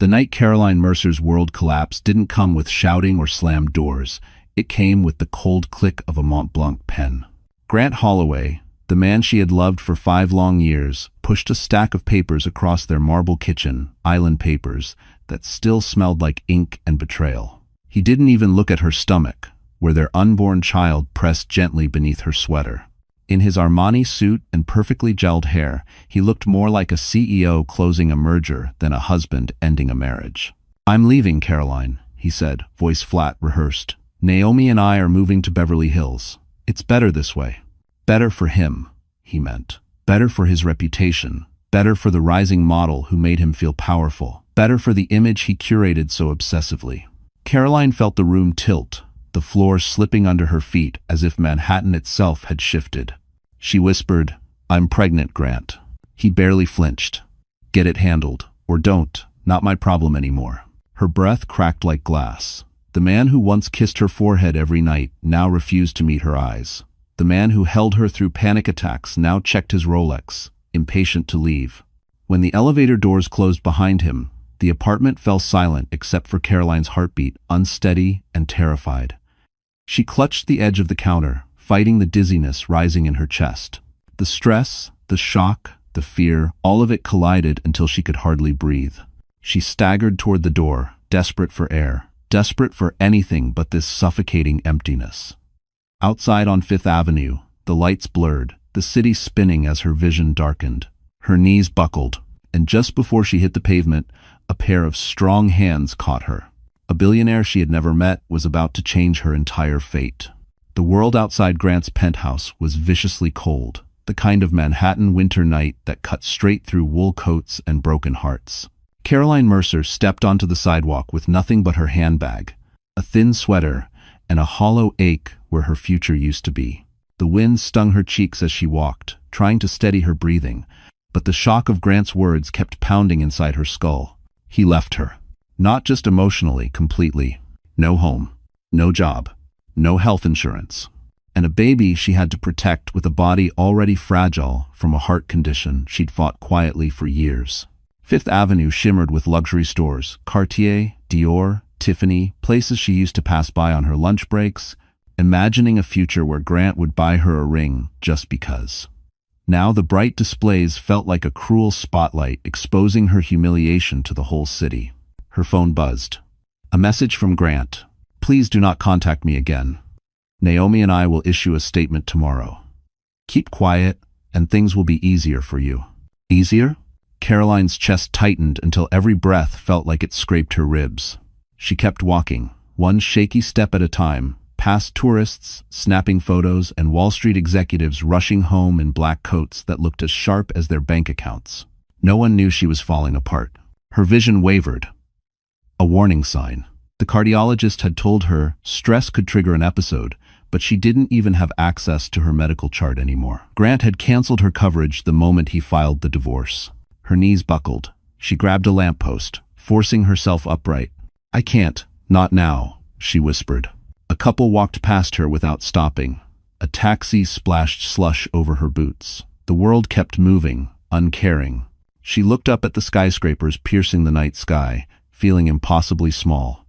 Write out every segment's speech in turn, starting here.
The night Caroline Mercer's world collapsed didn't come with shouting or slammed doors. It came with the cold click of a Mont Blanc pen. Grant Holloway, the man she had loved for 5 long years, pushed a stack of papers across their marble kitchen, island papers, that still smelled like ink and betrayal. He didn't even look at her stomach, where their unborn child pressed gently beneath her sweater. In his Armani suit and perfectly gelled hair, he looked more like a CEO closing a merger than a husband ending a marriage. "I'm leaving, Caroline," he said, voice flat, rehearsed. "Naomi and I are moving to Beverly Hills. It's better this way." Better for him, he meant. Better for his reputation. Better for the rising model who made him feel powerful. Better for the image he curated so obsessively. Caroline felt the room tilt, the floor slipping under her feet as if Manhattan itself had shifted. She whispered, "I'm pregnant, Grant." He barely flinched. "Get it handled. Or don't. Not my problem anymore." Her breath cracked like glass. The man who once kissed her forehead every night now refused to meet her eyes. The man who held her through panic attacks now checked his Rolex, impatient to leave. When the elevator doors closed behind him, the apartment fell silent except for Caroline's heartbeat, unsteady and terrified. She clutched the edge of the counter, fighting the dizziness rising in her chest. The stress, the shock, the fear, all of it collided until she could hardly breathe. She staggered toward the door, desperate for air, desperate for anything but this suffocating emptiness. Outside on Fifth Avenue, the lights blurred, the city spinning as her vision darkened. Her knees buckled, and just before she hit the pavement, a pair of strong hands caught her. A billionaire she had never met was about to change her entire fate. The world outside Grant's penthouse was viciously cold, the kind of Manhattan winter night that cut straight through wool coats and broken hearts. Caroline Mercer stepped onto the sidewalk with nothing but her handbag, a thin sweater, and a hollow ache where her future used to be. The wind stung her cheeks as she walked, trying to steady her breathing, but the shock of Grant's words kept pounding inside her skull. He left her. Not just emotionally, completely. No home, no job, no health insurance, and a baby she had to protect with a body already fragile from a heart condition she'd fought quietly for years. Fifth Avenue shimmered with luxury stores, Cartier, Dior, Tiffany, places she used to pass by on her lunch breaks, imagining a future where Grant would buy her a ring just because. Now the bright displays felt like a cruel spotlight exposing her humiliation to the whole city. Her phone buzzed. A message from Grant. "Please do not contact me again. Naomi and I will issue a statement tomorrow. Keep quiet, and things will be easier for you." Easier? Caroline's chest tightened until every breath felt like it scraped her ribs. She kept walking, one shaky step at a time, past tourists, snapping photos, and Wall Street executives rushing home in black coats that looked as sharp as their bank accounts. No one knew she was falling apart. Her vision wavered. A warning sign. The cardiologist had told her stress could trigger an episode, but she didn't even have access to her medical chart anymore. Grant had canceled her coverage the moment he filed the divorce. Her knees buckled. She grabbed a lamppost, forcing herself upright. "I can't, not now," she whispered. A couple walked past her without stopping. A taxi splashed slush over her boots. The world kept moving, uncaring. She looked up at the skyscrapers piercing the night sky, feeling impossibly small.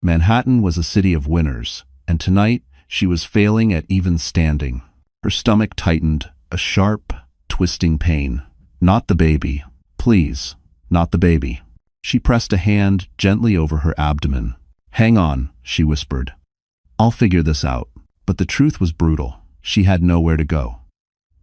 Manhattan was a city of winners, and tonight she was failing at even standing. Her stomach tightened, a sharp, twisting pain. Not the baby. Please, not the baby. She pressed a hand gently over her abdomen. "Hang on," she whispered. "I'll figure this out." But the truth was brutal. She had nowhere to go.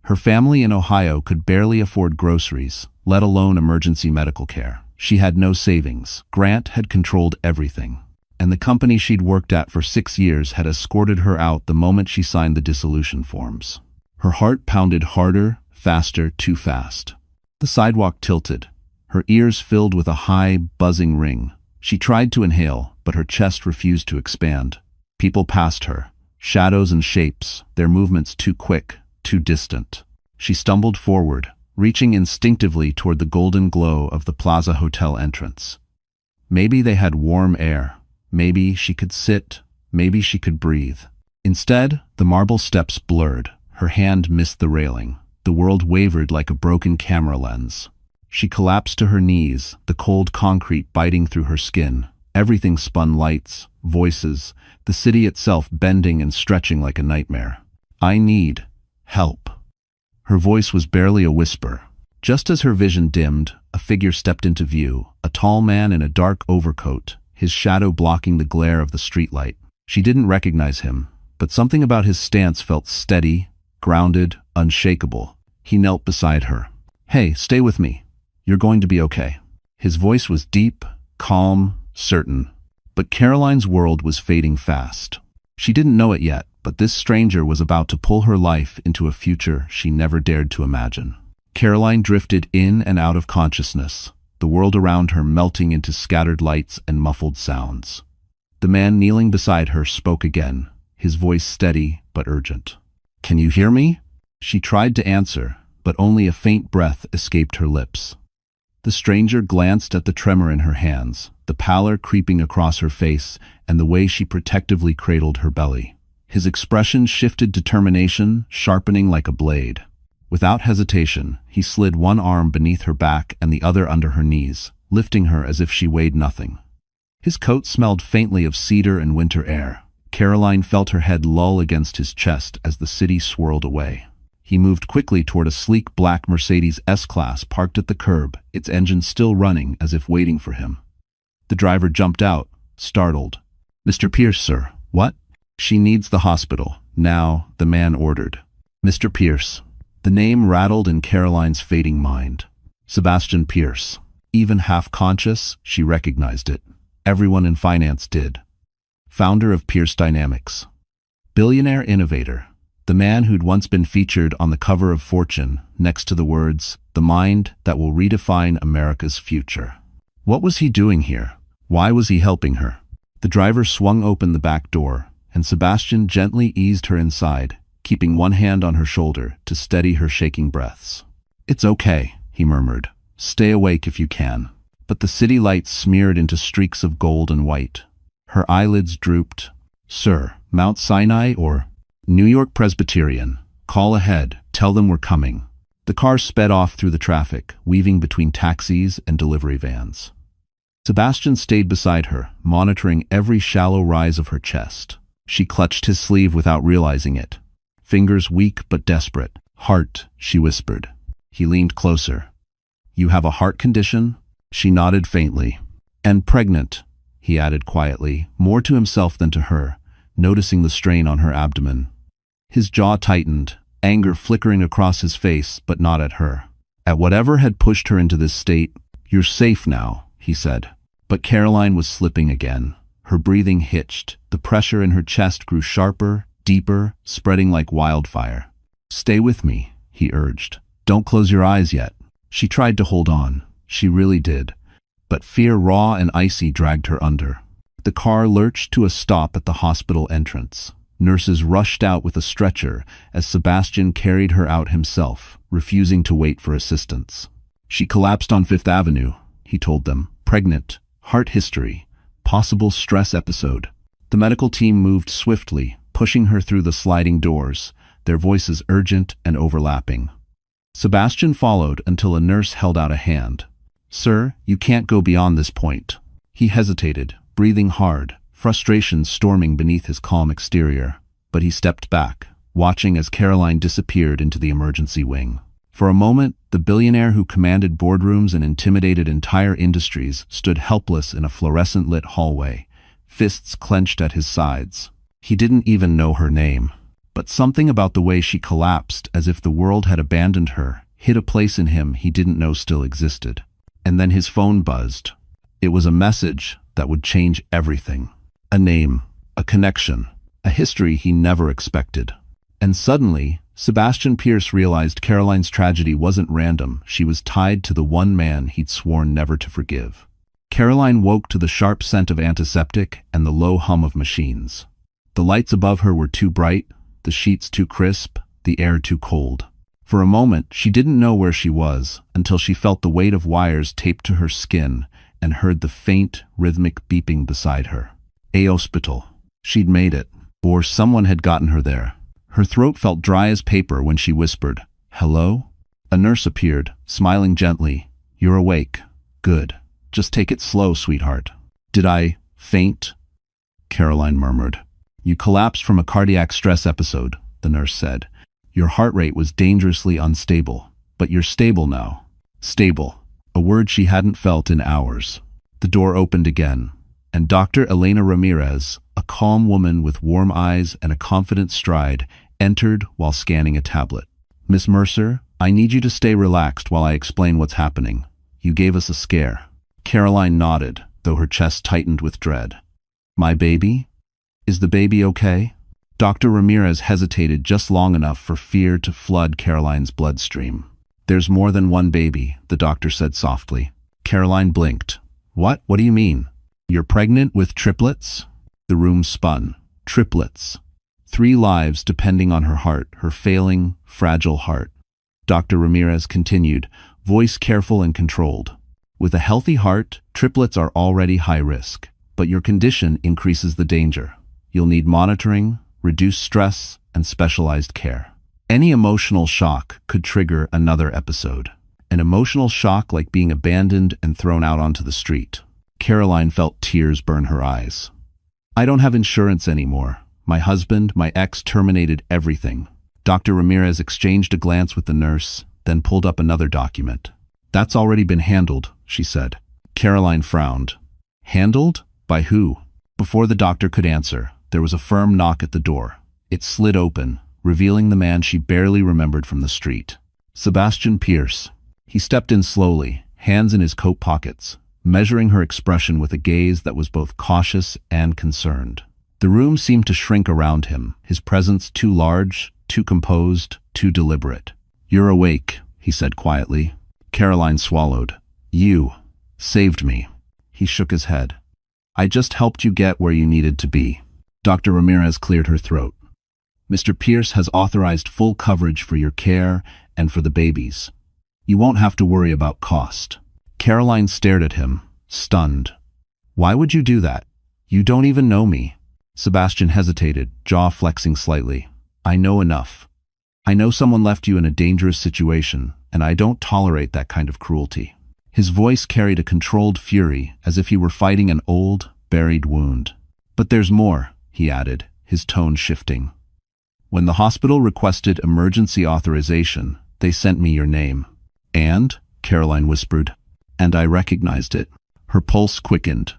Her family in Ohio could barely afford groceries, let alone emergency medical care. She had no savings. Grant had controlled everything. And the company she'd worked at for 6 years had escorted her out the moment she signed the dissolution forms. Her heart pounded harder, faster, too fast. The sidewalk tilted. Her ears filled with a high, buzzing ring. She tried to inhale, but her chest refused to expand. People passed her, shadows and shapes, their movements too quick, too distant. She stumbled forward, reaching instinctively toward the golden glow of the Plaza Hotel entrance. Maybe they had warm air. Maybe she could sit. Maybe she could breathe. Instead, the marble steps blurred. Her hand missed the railing. The world wavered like a broken camera lens. She collapsed to her knees, the cold concrete biting through her skin. Everything spun, lights, voices, the city itself bending and stretching like a nightmare. "I need help." Her voice was barely a whisper. Just as her vision dimmed, a figure stepped into view, a tall man in a dark overcoat, his shadow blocking the glare of the streetlight. She didn't recognize him, but something about his stance felt steady, grounded, unshakable. He knelt beside her. "Hey, stay with me. You're going to be okay." His voice was deep, calm, certain. But Caroline's world was fading fast. She didn't know it yet, but this stranger was about to pull her life into a future she never dared to imagine. Caroline drifted in and out of consciousness, the world around her melting into scattered lights and muffled sounds. The man kneeling beside her spoke again, his voice steady but urgent. "Can you hear me?" She tried to answer, but only a faint breath escaped her lips. The stranger glanced at the tremor in her hands, the pallor creeping across her face, and the way she protectively cradled her belly. His expression shifted determination, sharpening like a blade. Without hesitation, he slid one arm beneath her back and the other under her knees, lifting her as if she weighed nothing. His coat smelled faintly of cedar and winter air. Caroline felt her head lull against his chest as the city swirled away. He moved quickly toward a sleek black Mercedes S-Class parked at the curb, its engine still running as if waiting for him. The driver jumped out, startled. "Mr. Pierce, sir." "What?" "She needs the hospital. Now," the man ordered. "Mr. Pierce." The name rattled in Caroline's fading mind. Sebastian Pierce. Even half-conscious, she recognized it. Everyone in finance did. Founder of Pierce Dynamics. Billionaire innovator. The man who'd once been featured on the cover of Fortune, next to the words, "The mind that will redefine America's future." What was he doing here? Why was he helping her? The driver swung open the back door, and Sebastian gently eased her inside, keeping one hand on her shoulder to steady her shaking breaths. "It's okay," he murmured. "Stay awake if you can." But the city lights smeared into streaks of gold and white. Her eyelids drooped. "Sir, Mount Sinai or New York Presbyterian? Call ahead. Tell them we're coming." The car sped off through the traffic, weaving between taxis and delivery vans. Sebastian stayed beside her, monitoring every shallow rise of her chest. She clutched his sleeve without realizing it. Fingers weak but desperate. "Heart," she whispered. He leaned closer. "You have a heart condition?" She nodded faintly. "And pregnant," he added quietly, more to himself than to her, noticing the strain on her abdomen. His jaw tightened, anger flickering across his face, but not at her. At whatever had pushed her into this state. "You're safe now," he said. But Caroline was slipping again. Her breathing hitched. The pressure in her chest grew sharper, deeper, spreading like wildfire. "Stay with me," he urged. "Don't close your eyes yet." She tried to hold on. She really did. But fear, raw and icy, dragged her under. The car lurched to a stop at the hospital entrance. Nurses rushed out with a stretcher as Sebastian carried her out himself, refusing to wait for assistance. "She collapsed on Fifth Avenue," he told them. "Pregnant. Heart history. Possible stress episode." The medical team moved swiftly, pushing her through the sliding doors, their voices urgent and overlapping. Sebastian followed until a nurse held out a hand. "Sir, you can't go beyond this point." He hesitated, breathing hard, frustration storming beneath his calm exterior. But he stepped back, watching as Caroline disappeared into the emergency wing. For a moment, the billionaire who commanded boardrooms and intimidated entire industries stood helpless in a fluorescent-lit hallway, fists clenched at his sides. He didn't even know her name. But something about the way she collapsed, as if the world had abandoned her, hid a place in him he didn't know still existed. And then his phone buzzed. It was a message that would change everything. A name, a connection, a history he never expected. And suddenly, Sebastian Pierce realized Caroline's tragedy wasn't random. She was tied to the one man he'd sworn never to forgive. Caroline woke to the sharp scent of antiseptic and the low hum of machines. The lights above her were too bright, the sheets too crisp, the air too cold. For a moment, she didn't know where she was until she felt the weight of wires taped to her skin and heard the faint, rhythmic beeping beside her. A hospital. She'd made it, or someone had gotten her there. Her throat felt dry as paper when she whispered, "Hello?" A nurse appeared, smiling gently. You're awake. Good. Just take it slow, sweetheart. Did I faint? Caroline murmured. You collapsed from a cardiac stress episode, the nurse said. Your heart rate was dangerously unstable, but you're stable now. Stable, a word she hadn't felt in hours. The door opened again, and Dr. Elena Ramirez, a calm woman with warm eyes and a confident stride, entered while scanning a tablet. Miss Mercer, I need you to stay relaxed while I explain what's happening. You gave us a scare. Caroline nodded, though her chest tightened with dread. My baby? Is the baby okay? Dr. Ramirez hesitated just long enough for fear to flood Caroline's bloodstream. There's more than one baby, the doctor said softly. Caroline blinked. What? What do you mean? You're pregnant with triplets? The room spun. Triplets. 3 lives depending on her heart, her failing, fragile heart. Dr. Ramirez continued, voice careful and controlled. With a healthy heart, triplets are already high risk, but your condition increases the danger. You'll need monitoring, reduced stress, and specialized care. Any emotional shock could trigger another episode. An emotional shock like being abandoned and thrown out onto the street. Caroline felt tears burn her eyes. I don't have insurance anymore. My husband, my ex, terminated everything. Dr. Ramirez exchanged a glance with the nurse, then pulled up another document. That's already been handled, she said. Caroline frowned. Handled? By who? Before the doctor could answer, there was a firm knock at the door. It slid open, revealing the man she barely remembered from the street. Sebastian Pierce. He stepped in slowly, hands in his coat pockets, measuring her expression with a gaze that was both cautious and concerned. The room seemed to shrink around him, his presence too large, too composed, too deliberate. You're awake, he said quietly. Caroline swallowed. You saved me. He shook his head. I just helped you get where you needed to be. Dr. Ramirez cleared her throat. Mr. Pierce has authorized full coverage for your care and for the babies. You won't have to worry about cost. Caroline stared at him, stunned. Why would you do that? You don't even know me. Sebastian hesitated, jaw flexing slightly. I know enough. I know someone left you in a dangerous situation, and I don't tolerate that kind of cruelty. His voice carried a controlled fury, as if he were fighting an old, buried wound. But there's more, he added, his tone shifting. When the hospital requested emergency authorization, they sent me your name. And, Caroline whispered, and I recognized it. Her pulse quickened.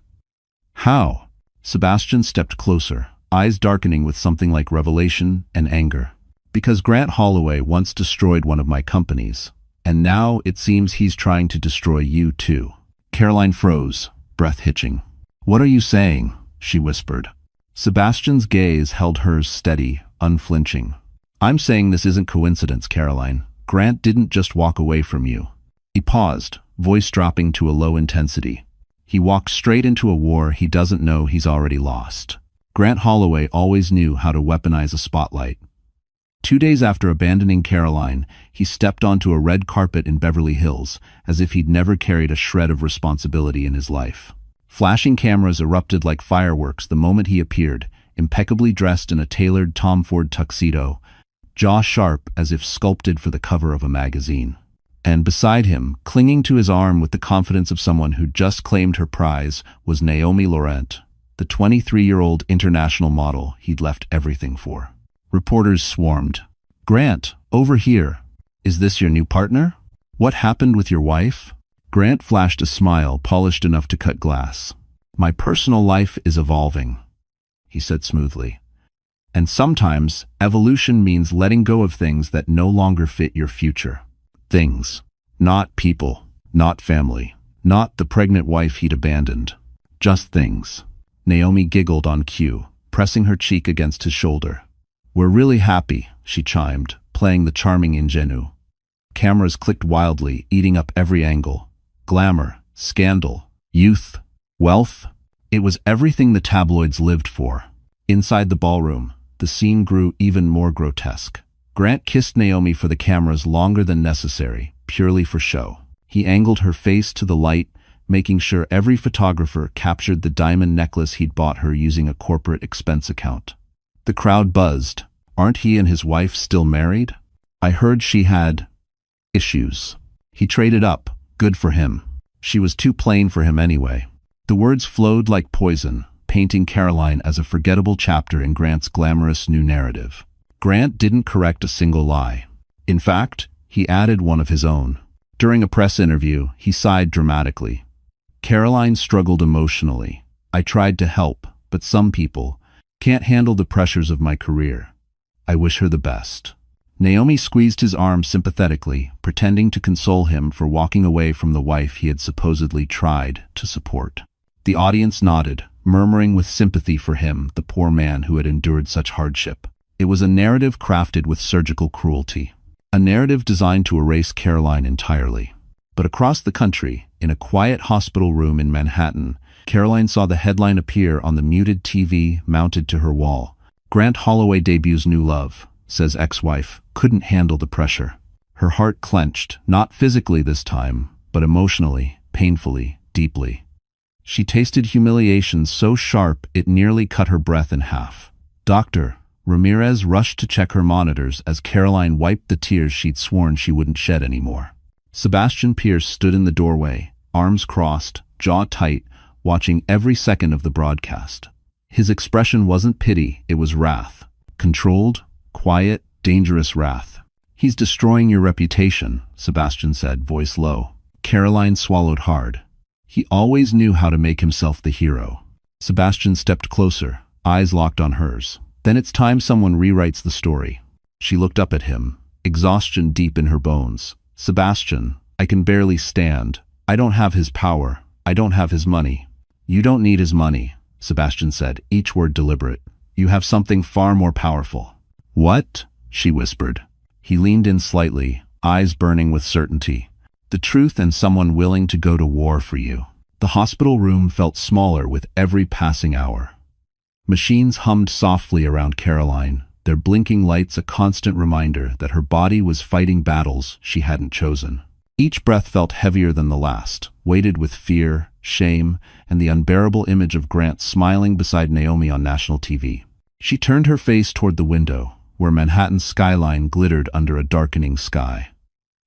How? Sebastian stepped closer, eyes darkening with something like revelation and anger. Because Grant Holloway once destroyed one of my companies, and now it seems he's trying to destroy you too. Caroline froze, breath hitching. What are you saying? She whispered. Sebastian's gaze held hers steady, unflinching. I'm saying this isn't coincidence, Caroline. Grant didn't just walk away from you. He paused, voice dropping to a low intensity. He walked straight into a war he doesn't know he's already lost. Grant Holloway always knew how to weaponize a spotlight. 2 days after abandoning Caroline, he stepped onto a red carpet in Beverly Hills, as if he'd never carried a shred of responsibility in his life. Flashing cameras erupted like fireworks the moment he appeared, impeccably dressed in a tailored Tom Ford tuxedo, jaw sharp as if sculpted for the cover of a magazine. And beside him, clinging to his arm with the confidence of someone who just claimed her prize, was Naomi Laurent, the 23-year-old international model he'd left everything for. Reporters swarmed. Grant, over here. Is this your new partner? What happened with your wife? Grant flashed a smile polished enough to cut glass. My personal life is evolving, he said smoothly. And sometimes, evolution means letting go of things that no longer fit your future. Things. Not people. Not family. Not the pregnant wife he'd abandoned. Just things. Naomi giggled on cue, pressing her cheek against his shoulder. We're really happy, she chimed, playing the charming ingenue. Cameras clicked wildly, eating up every angle. Glamour, scandal, youth, wealth. It was everything the tabloids lived for. Inside the ballroom, the scene grew even more grotesque. Grant kissed Naomi for the cameras longer than necessary, purely for show. He angled her face to the light, making sure every photographer captured the diamond necklace he'd bought her using a corporate expense account. The crowd buzzed. Aren't he and his wife still married? I heard she had issues. He traded up, Good for him. She was too plain for him anyway. The words flowed like poison, painting Caroline as a forgettable chapter in Grant's glamorous new narrative. Grant didn't correct a single lie. In fact, he added one of his own. During a press interview, he sighed dramatically. Caroline struggled emotionally. I tried to help, but some people can't handle the pressures of my career. I wish her the best. Naomi squeezed his arm sympathetically, pretending to console him for walking away from the wife he had supposedly tried to support. The audience nodded, murmuring with sympathy for him, the poor man who had endured such hardship. It was a narrative crafted with surgical cruelty. A narrative designed to erase Caroline entirely. But across the country, in a quiet hospital room in Manhattan, Caroline saw the headline appear on the muted TV mounted to her wall. Grant Holloway debuts new love, says ex-wife, couldn't handle the pressure. Her heart clenched, not physically this time, but emotionally, painfully, deeply. She tasted humiliation so sharp it nearly cut her breath in half. Dr. Ramirez rushed to check her monitors as Caroline wiped the tears she'd sworn she wouldn't shed anymore. Sebastian Pierce stood in the doorway, arms crossed, jaw tight, watching every second of the broadcast. His expression wasn't pity, it was wrath. Controlled, quiet, dangerous wrath. He's destroying your reputation, Sebastian said, voice low. Caroline swallowed hard. He always knew how to make himself the hero. Sebastian stepped closer, eyes locked on hers. Then it's time someone rewrites the story. She looked up at him, exhaustion deep in her bones. Sebastian, I can barely stand. I don't have his power. I don't have his money. You don't need his money, Sebastian said, each word deliberate. You have something far more powerful. What? She whispered. He leaned in slightly, eyes burning with certainty. The truth and someone willing to go to war for you. The hospital room felt smaller with every passing hour. Machines hummed softly around Caroline, their blinking lights a constant reminder that her body was fighting battles she hadn't chosen. Each breath felt heavier than the last, weighted with fear, shame, and the unbearable image of Grant smiling beside Naomi on national TV. She turned her face toward the window, where Manhattan's skyline glittered under a darkening sky.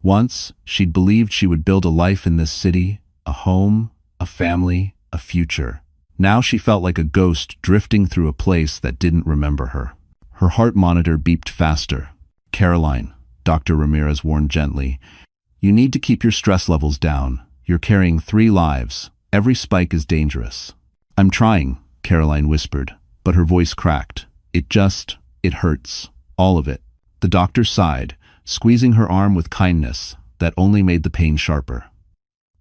Once, she'd believed she would build a life in this city, a home, a family, a future. Now she felt like a ghost drifting through a place that didn't remember her. Her heart monitor beeped faster. Caroline, Dr. Ramirez warned gently, you need to keep your stress levels down. You're carrying 3 lives. Every spike is dangerous. I'm trying, Caroline whispered, but her voice cracked. It hurts. All of it. The doctor sighed, squeezing her arm with kindness that only made the pain sharper.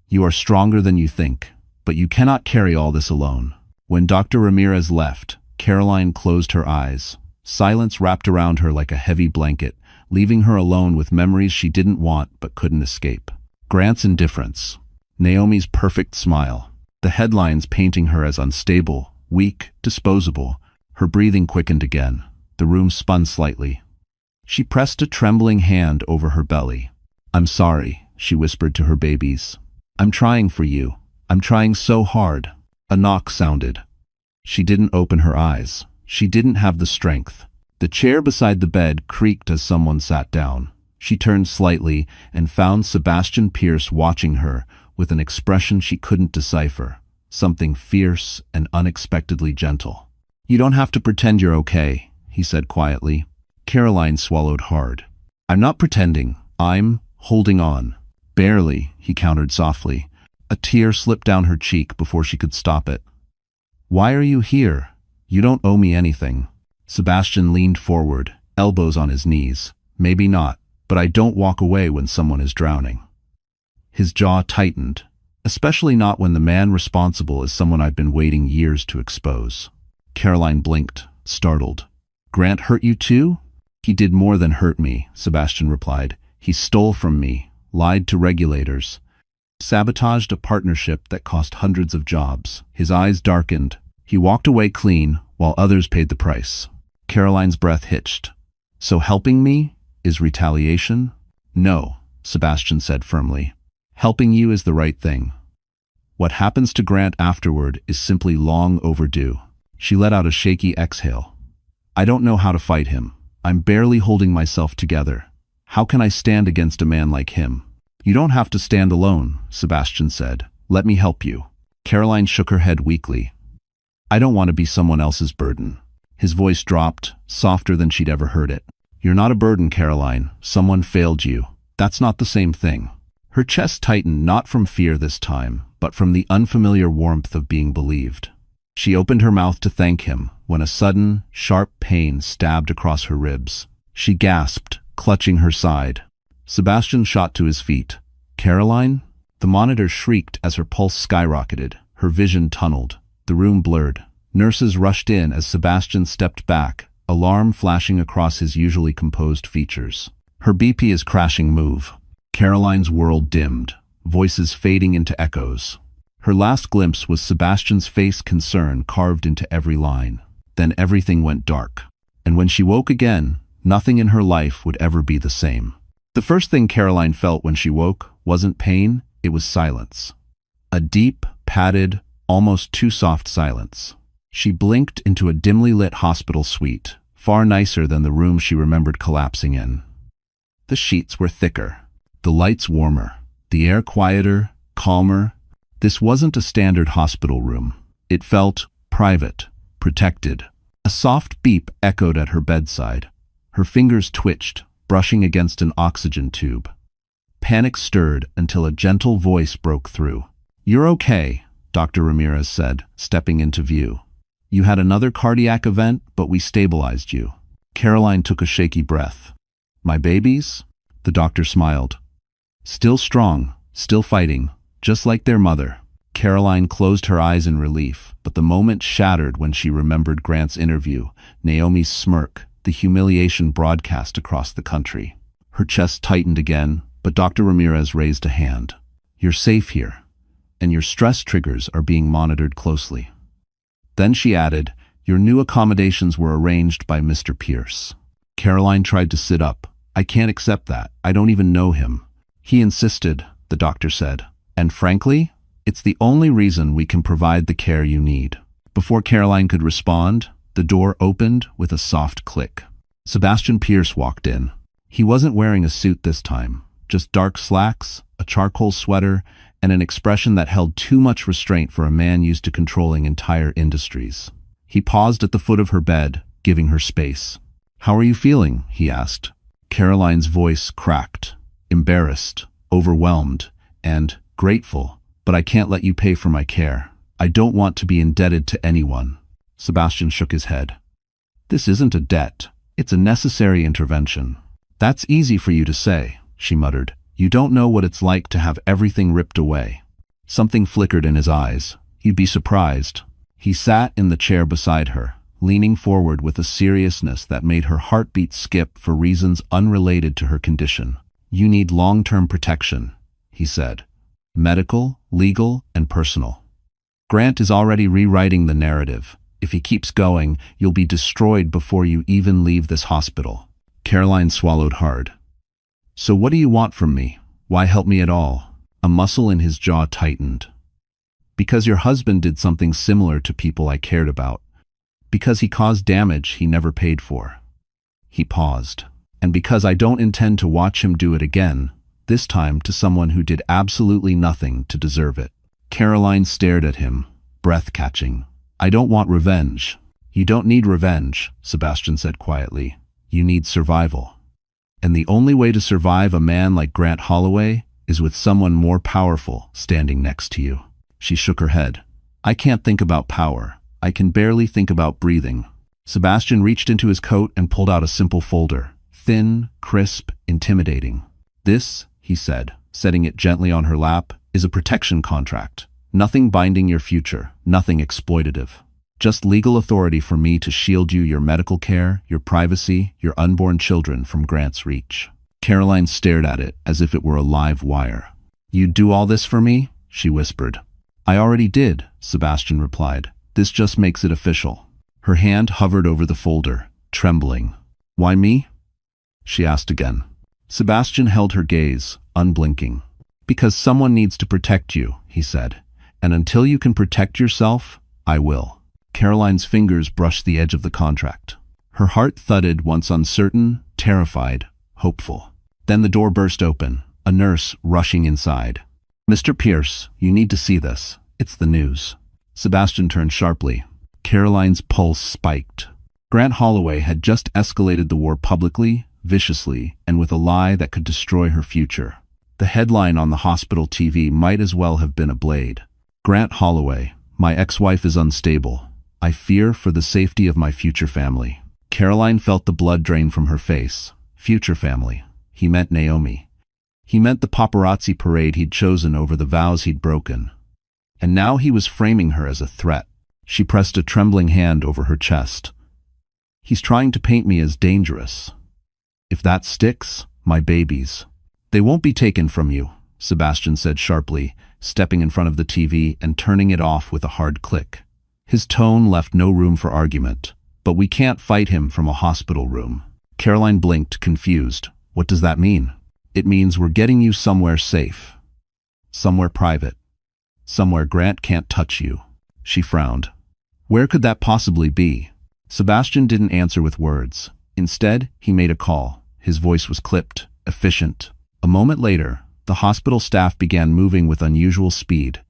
You are stronger than you think, but you cannot carry all this alone. When Dr. Ramirez left, Caroline closed her eyes. Silence wrapped around her like a heavy blanket, leaving her alone with memories she didn't want but couldn't escape. Grant's indifference. Naomi's perfect smile. The headlines painting her as unstable, weak, disposable. Her breathing quickened again. The room spun slightly. She pressed a trembling hand over her belly. I'm sorry, she whispered to her babies. I'm trying for you. I'm trying so hard. A knock sounded. She didn't open her eyes. She didn't have the strength. The chair beside the bed creaked as someone sat down. She turned slightly and found Sebastian Pierce watching her with an expression she couldn't decipher, something fierce and unexpectedly gentle. You don't have to pretend you're okay, he said quietly. Caroline swallowed hard. I'm not pretending. I'm holding on. Barely, he countered softly. A tear slipped down her cheek before she could stop it. Why are you here? You don't owe me anything. Sebastian leaned forward, elbows on his knees. Maybe not, but I don't walk away when someone is drowning. His jaw tightened, especially not when the man responsible is someone I've been waiting years to expose. Caroline blinked, startled. Grant hurt you too? He did more than hurt me, Sebastian replied. He stole from me, lied to regulators, sabotaged a partnership that cost hundreds of jobs. His eyes darkened. He walked away clean, while others paid the price. Caroline's breath hitched. So helping me is retaliation? No, Sebastian said firmly. Helping you is the right thing. What happens to Grant afterward is simply long overdue. She let out a shaky exhale. I don't know how to fight him. I'm barely holding myself together. How can I stand against a man like him? You don't have to stand alone, Sebastian said. Let me help you. Caroline shook her head weakly. I don't want to be someone else's burden. His voice dropped, softer than she'd ever heard it. You're not a burden, Caroline. Someone failed you. That's not the same thing. Her chest tightened, not from fear this time, but from the unfamiliar warmth of being believed. She opened her mouth to thank him when a sudden, sharp pain stabbed across her ribs. She gasped, clutching her side. Sebastian shot to his feet. Caroline? The monitor shrieked as her pulse skyrocketed. Her vision tunneled. The room blurred. Nurses rushed in as Sebastian stepped back, alarm flashing across his usually composed features. Her BP is crashing. Move. Caroline's world dimmed, voices fading into echoes. Her last glimpse was Sebastian's face, concern carved into every line. Then everything went dark. And when she woke again, nothing in her life would ever be the same. The first thing Caroline felt when she woke wasn't pain, it was silence. A deep, padded, almost too soft silence. She blinked into a dimly lit hospital suite, far nicer than the room she remembered collapsing in. The sheets were thicker, the lights warmer, the air quieter, calmer. This wasn't a standard hospital room. It felt private, protected. A soft beep echoed at her bedside. Her fingers twitched, brushing against an oxygen tube. Panic stirred until a gentle voice broke through. You're okay, Dr. Ramirez said, stepping into view. You had another cardiac event, but we stabilized you. Caroline took a shaky breath. My babies? The doctor smiled. Still strong, still fighting, just like their mother. Caroline closed her eyes in relief, but the moment shattered when she remembered Grant's interview, Naomi's smirk, the humiliation broadcast across the country. Her chest tightened again, but Dr. Ramirez raised a hand. You're safe here, and your stress triggers are being monitored closely. Then she added, your new accommodations were arranged by Mr. Pierce. Caroline tried to sit up. I can't accept that. I don't even know him. He insisted, the doctor said. And frankly, it's the only reason we can provide the care you need. Before Caroline could respond, the door opened with a soft click. Sebastian Pierce walked in. He wasn't wearing a suit this time, just dark slacks, a charcoal sweater, and an expression that held too much restraint for a man used to controlling entire industries. He paused at the foot of her bed, giving her space. How are you feeling? He asked. Caroline's voice cracked, embarrassed, overwhelmed, and grateful. But I can't let you pay for my care. I don't want to be indebted to anyone. Sebastian shook his head. This isn't a debt. It's a necessary intervention. That's easy for you to say, she muttered. You don't know what it's like to have everything ripped away. Something flickered in his eyes. You'd be surprised. He sat in the chair beside her, leaning forward with a seriousness that made her heartbeat skip for reasons unrelated to her condition. You need long-term protection, he said. Medical, legal, and personal. Grant is already rewriting the narrative. If he keeps going, you'll be destroyed before you even leave this hospital. Caroline swallowed hard. So what do you want from me? Why help me at all? A muscle in his jaw tightened. Because your husband did something similar to people I cared about. Because he caused damage he never paid for. He paused. And because I don't intend to watch him do it again, this time to someone who did absolutely nothing to deserve it. Caroline stared at him, breath-catching. I don't want revenge. You don't need revenge, Sebastian said quietly. You need survival. And the only way to survive a man like Grant Holloway is with someone more powerful standing next to you. She shook her head. I can't think about power. I can barely think about breathing. Sebastian reached into his coat and pulled out a simple folder. Thin, crisp, intimidating. This, he said, setting it gently on her lap, is a protection contract. Nothing binding your future, nothing exploitative. Just legal authority for me to shield you, your medical care, your privacy, your unborn children from Grant's reach. Caroline stared at it as if it were a live wire. You'd do all this for me? She whispered. I already did, Sebastian replied. This just makes it official. Her hand hovered over the folder, trembling. Why me? She asked again. Sebastian held her gaze, unblinking. Because someone needs to protect you, he said. And until you can protect yourself, I will. Caroline's fingers brushed the edge of the contract. Her heart thudded, once uncertain, terrified, hopeful. Then the door burst open. a nurse rushing inside. "Mr. Pierce, you need to see this. It's the news." Sebastian turned sharply. Caroline's pulse spiked. Grant Holloway had just escalated the war publicly, viciously, and with a lie that could destroy her future. The headline on the hospital TV might as well have been a blade. "Grant Holloway, my ex-wife is unstable. I fear for the safety of my future family." Caroline felt the blood drain from her face. Future family. He meant Naomi. He meant the paparazzi parade he'd chosen over the vows he'd broken. And now he was framing her as a threat. She pressed a trembling hand over her chest. "He's trying to paint me as dangerous. If that sticks, my babies. They won't be taken from you," Sebastian said sharply, stepping in front of the TV and turning it off with a hard click. His tone left no room for argument. "But we can't fight him from a hospital room." Caroline blinked, confused. "What does that mean?" "It means we're getting you somewhere safe. Somewhere private. Somewhere Grant can't touch you." She frowned. "Where could that possibly be?" Sebastian didn't answer with words. Instead, he made a call. His voice was clipped, efficient. A moment later, the hospital staff began moving with unusual speed.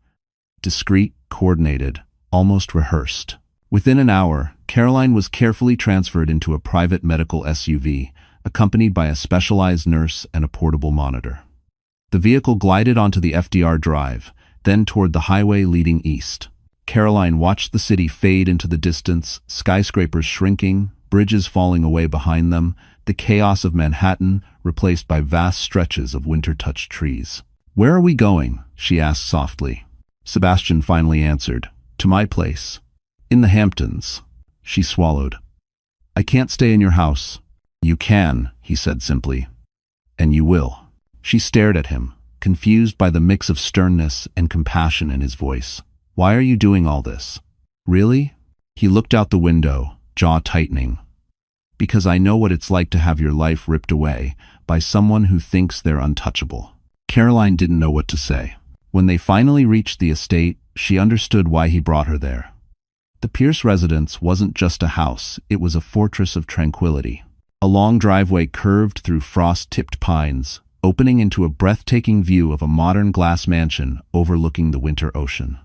Discreet, coordinated, almost rehearsed. Within an hour, Caroline was carefully transferred into a private medical SUV, accompanied by a specialized nurse and a portable monitor. The vehicle glided onto the FDR Drive, then toward the highway leading east. Caroline watched the city fade into the distance, skyscrapers shrinking, bridges falling away behind them, the chaos of Manhattan replaced by vast stretches of winter-touched trees. "Where are we going?" she asked softly. Sebastian finally answered, "To my place. In the Hamptons." She swallowed. "I can't stay in your house." "You can," he said simply. "And you will." She stared at him, confused by the mix of sternness and compassion in his voice. "Why are you doing all this? Really?" He looked out the window, jaw tightening. "Because I know what it's like to have your life ripped away by someone who thinks they're untouchable." Caroline didn't know what to say. When they finally reached the estate, she understood why he brought her there. The Pierce residence wasn't just a house, it was a fortress of tranquility. A long driveway curved through frost-tipped pines, opening into a breathtaking view of a modern glass mansion overlooking the winter ocean.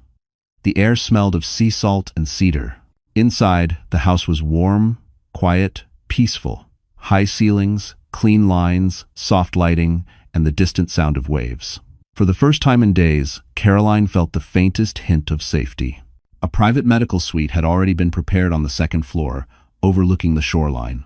The air smelled of sea salt and cedar. Inside, the house was warm, quiet, peaceful. High ceilings, clean lines, soft lighting, and the distant sound of waves. For the first time in days, Caroline felt the faintest hint of safety. A private medical suite had already been prepared on the second floor, overlooking the shoreline.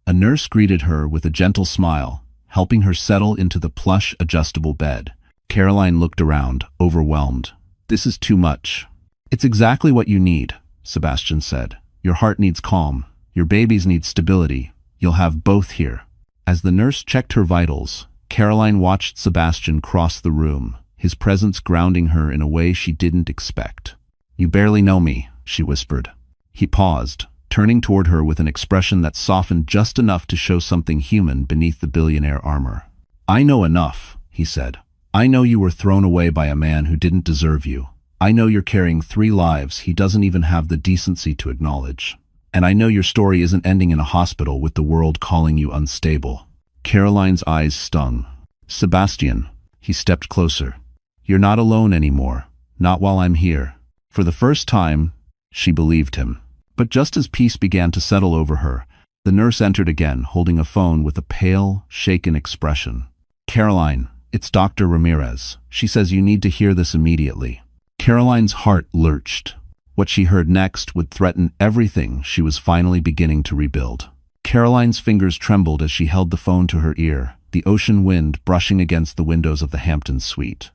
A nurse greeted her with a gentle smile, helping her settle into the plush, adjustable bed. Caroline looked around, overwhelmed. "This is too much." "It's exactly what you need," Sebastian said. "Your heart needs calm. Your babies need stability. You'll have both here." As the nurse checked her vitals, Caroline watched Sebastian cross the room, his presence grounding her in a way she didn't expect. "You barely know me," she whispered. He paused, turning toward her with an expression that softened just enough to show something human beneath the billionaire armor. "I know enough," he said. "I know you were thrown away by a man who didn't deserve you. I know you're carrying 3 lives he doesn't even have the decency to acknowledge. And I know your story isn't ending in a hospital with the world calling you unstable." Caroline's eyes stung. "Sebastian," he stepped closer. "You're not alone anymore. Not while I'm here." For the first time, she believed him. But just as peace began to settle over her, the nurse entered again, holding a phone with a pale, shaken expression. "Caroline, it's Dr. Ramirez. She says you need to hear this immediately." Caroline's heart lurched. What she heard next would threaten everything she was finally beginning to rebuild. Caroline's fingers trembled as she held the phone to her ear, the ocean wind brushing against the windows of the Hamptons suite.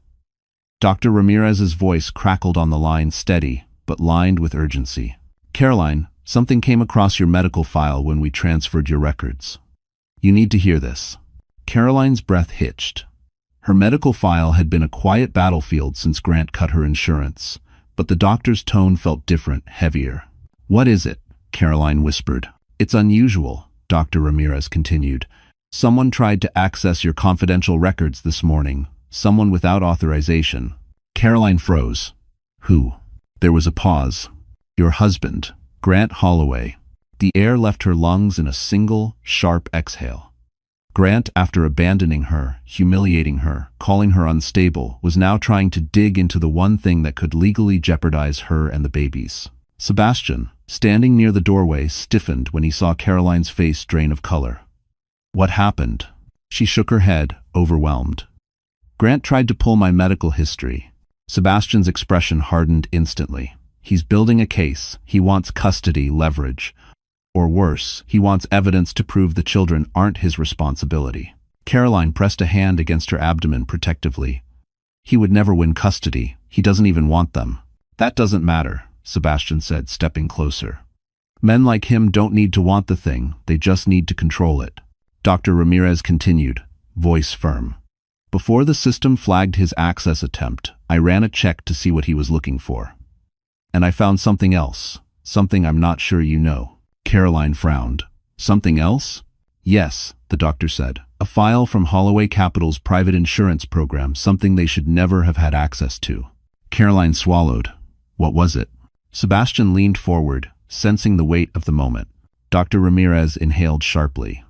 Dr. Ramirez's voice crackled on the line, steady, but lined with urgency. "Caroline, something came across your medical file when we transferred your records. You need to hear this." Caroline's breath hitched. Her medical file had been a quiet battlefield since Grant cut her insurance, but the doctor's tone felt different, heavier. "What is it?" Caroline whispered. "It's unusual," Dr. Ramirez continued. "Someone tried to access your confidential records this morning. Someone without authorization." Caroline froze. "Who?" There was a pause. "Your husband, Grant Holloway." The air left her lungs in a single, sharp exhale. Grant, after abandoning her, humiliating her, calling her unstable, was now trying to dig into the one thing that could legally jeopardize her and the babies. Sebastian, standing near the doorway, stiffened when he saw Caroline's face drain of color. What happened? She shook her head, overwhelmed. Grant tried to pull my medical history. Sebastian's expression hardened instantly. He's building a case. He wants custody, leverage. Or worse, he wants evidence to prove the children aren't his responsibility. Caroline pressed a hand against her abdomen protectively. He would never win custody. He doesn't even want them. That doesn't matter, Sebastian said, stepping closer. Men like him don't need to want the thing, they just need to control it. Dr. Ramirez continued, voice firm. Before the system flagged his access attempt, I ran a check to see what he was looking for. And I found something else, something I'm not sure you know. Caroline frowned. Something else? Yes, the doctor said. A file from Holloway Capital's private insurance program, something they should never have had access to. Caroline swallowed. What was it? Sebastian leaned forward, sensing the weight of the moment. Dr. Ramirez inhaled sharply.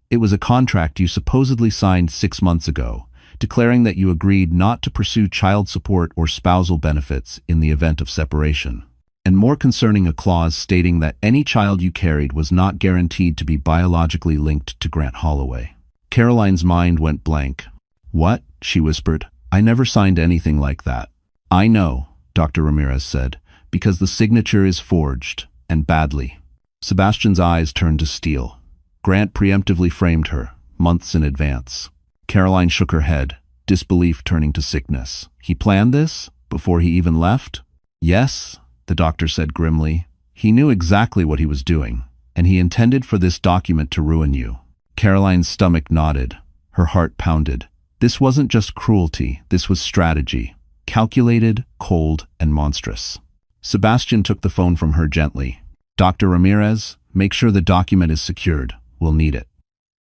It was a contract you supposedly signed 6 months ago, declaring that you agreed not to pursue child support or spousal benefits in the event of separation. And more concerning, a clause stating that any child you carried was not guaranteed to be biologically linked to Grant Holloway. Caroline's mind went blank. What? She whispered. I never signed anything like that. I know, Dr. Ramirez said, because the signature is forged, and badly. Sebastian's eyes turned to steel. Grant preemptively framed her, months in advance. Caroline shook her head, disbelief turning to sickness. He planned this? Before he even left? Yes, the doctor said grimly. He knew exactly what he was doing, and he intended for this document to ruin you. Caroline's stomach nodded. Her heart pounded. This wasn't just cruelty, this was strategy. Calculated, cold, and monstrous. Sebastian took the phone from her gently. Dr. Ramirez, make sure the document is secured. We'll need it.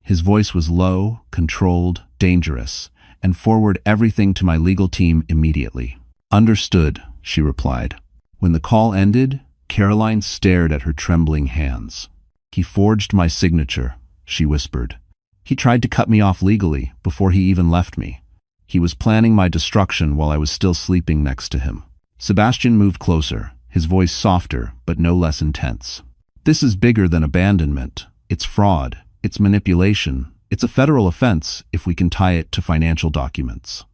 His voice was low, controlled, dangerous, and forward everything to my legal team immediately. Understood, she replied. When the call ended, Caroline stared at her trembling hands. He forged my signature, she whispered. He tried to cut me off legally before he even left me. He was planning my destruction while I was still sleeping next to him. Sebastian moved closer, his voice softer but no less intense. This is bigger than abandonment. It's fraud. It's manipulation. It's a federal offense if we can tie it to financial documents.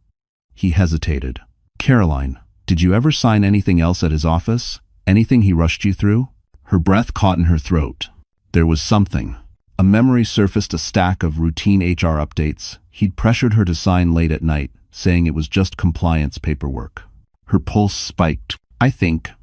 He hesitated. Caroline, did you ever sign anything else at his office? Anything he rushed you through? Her breath caught in her throat. There was something. A memory surfaced, a stack of routine HR updates. He'd pressured her to sign late at night, saying it was just compliance paperwork. Her pulse spiked. I think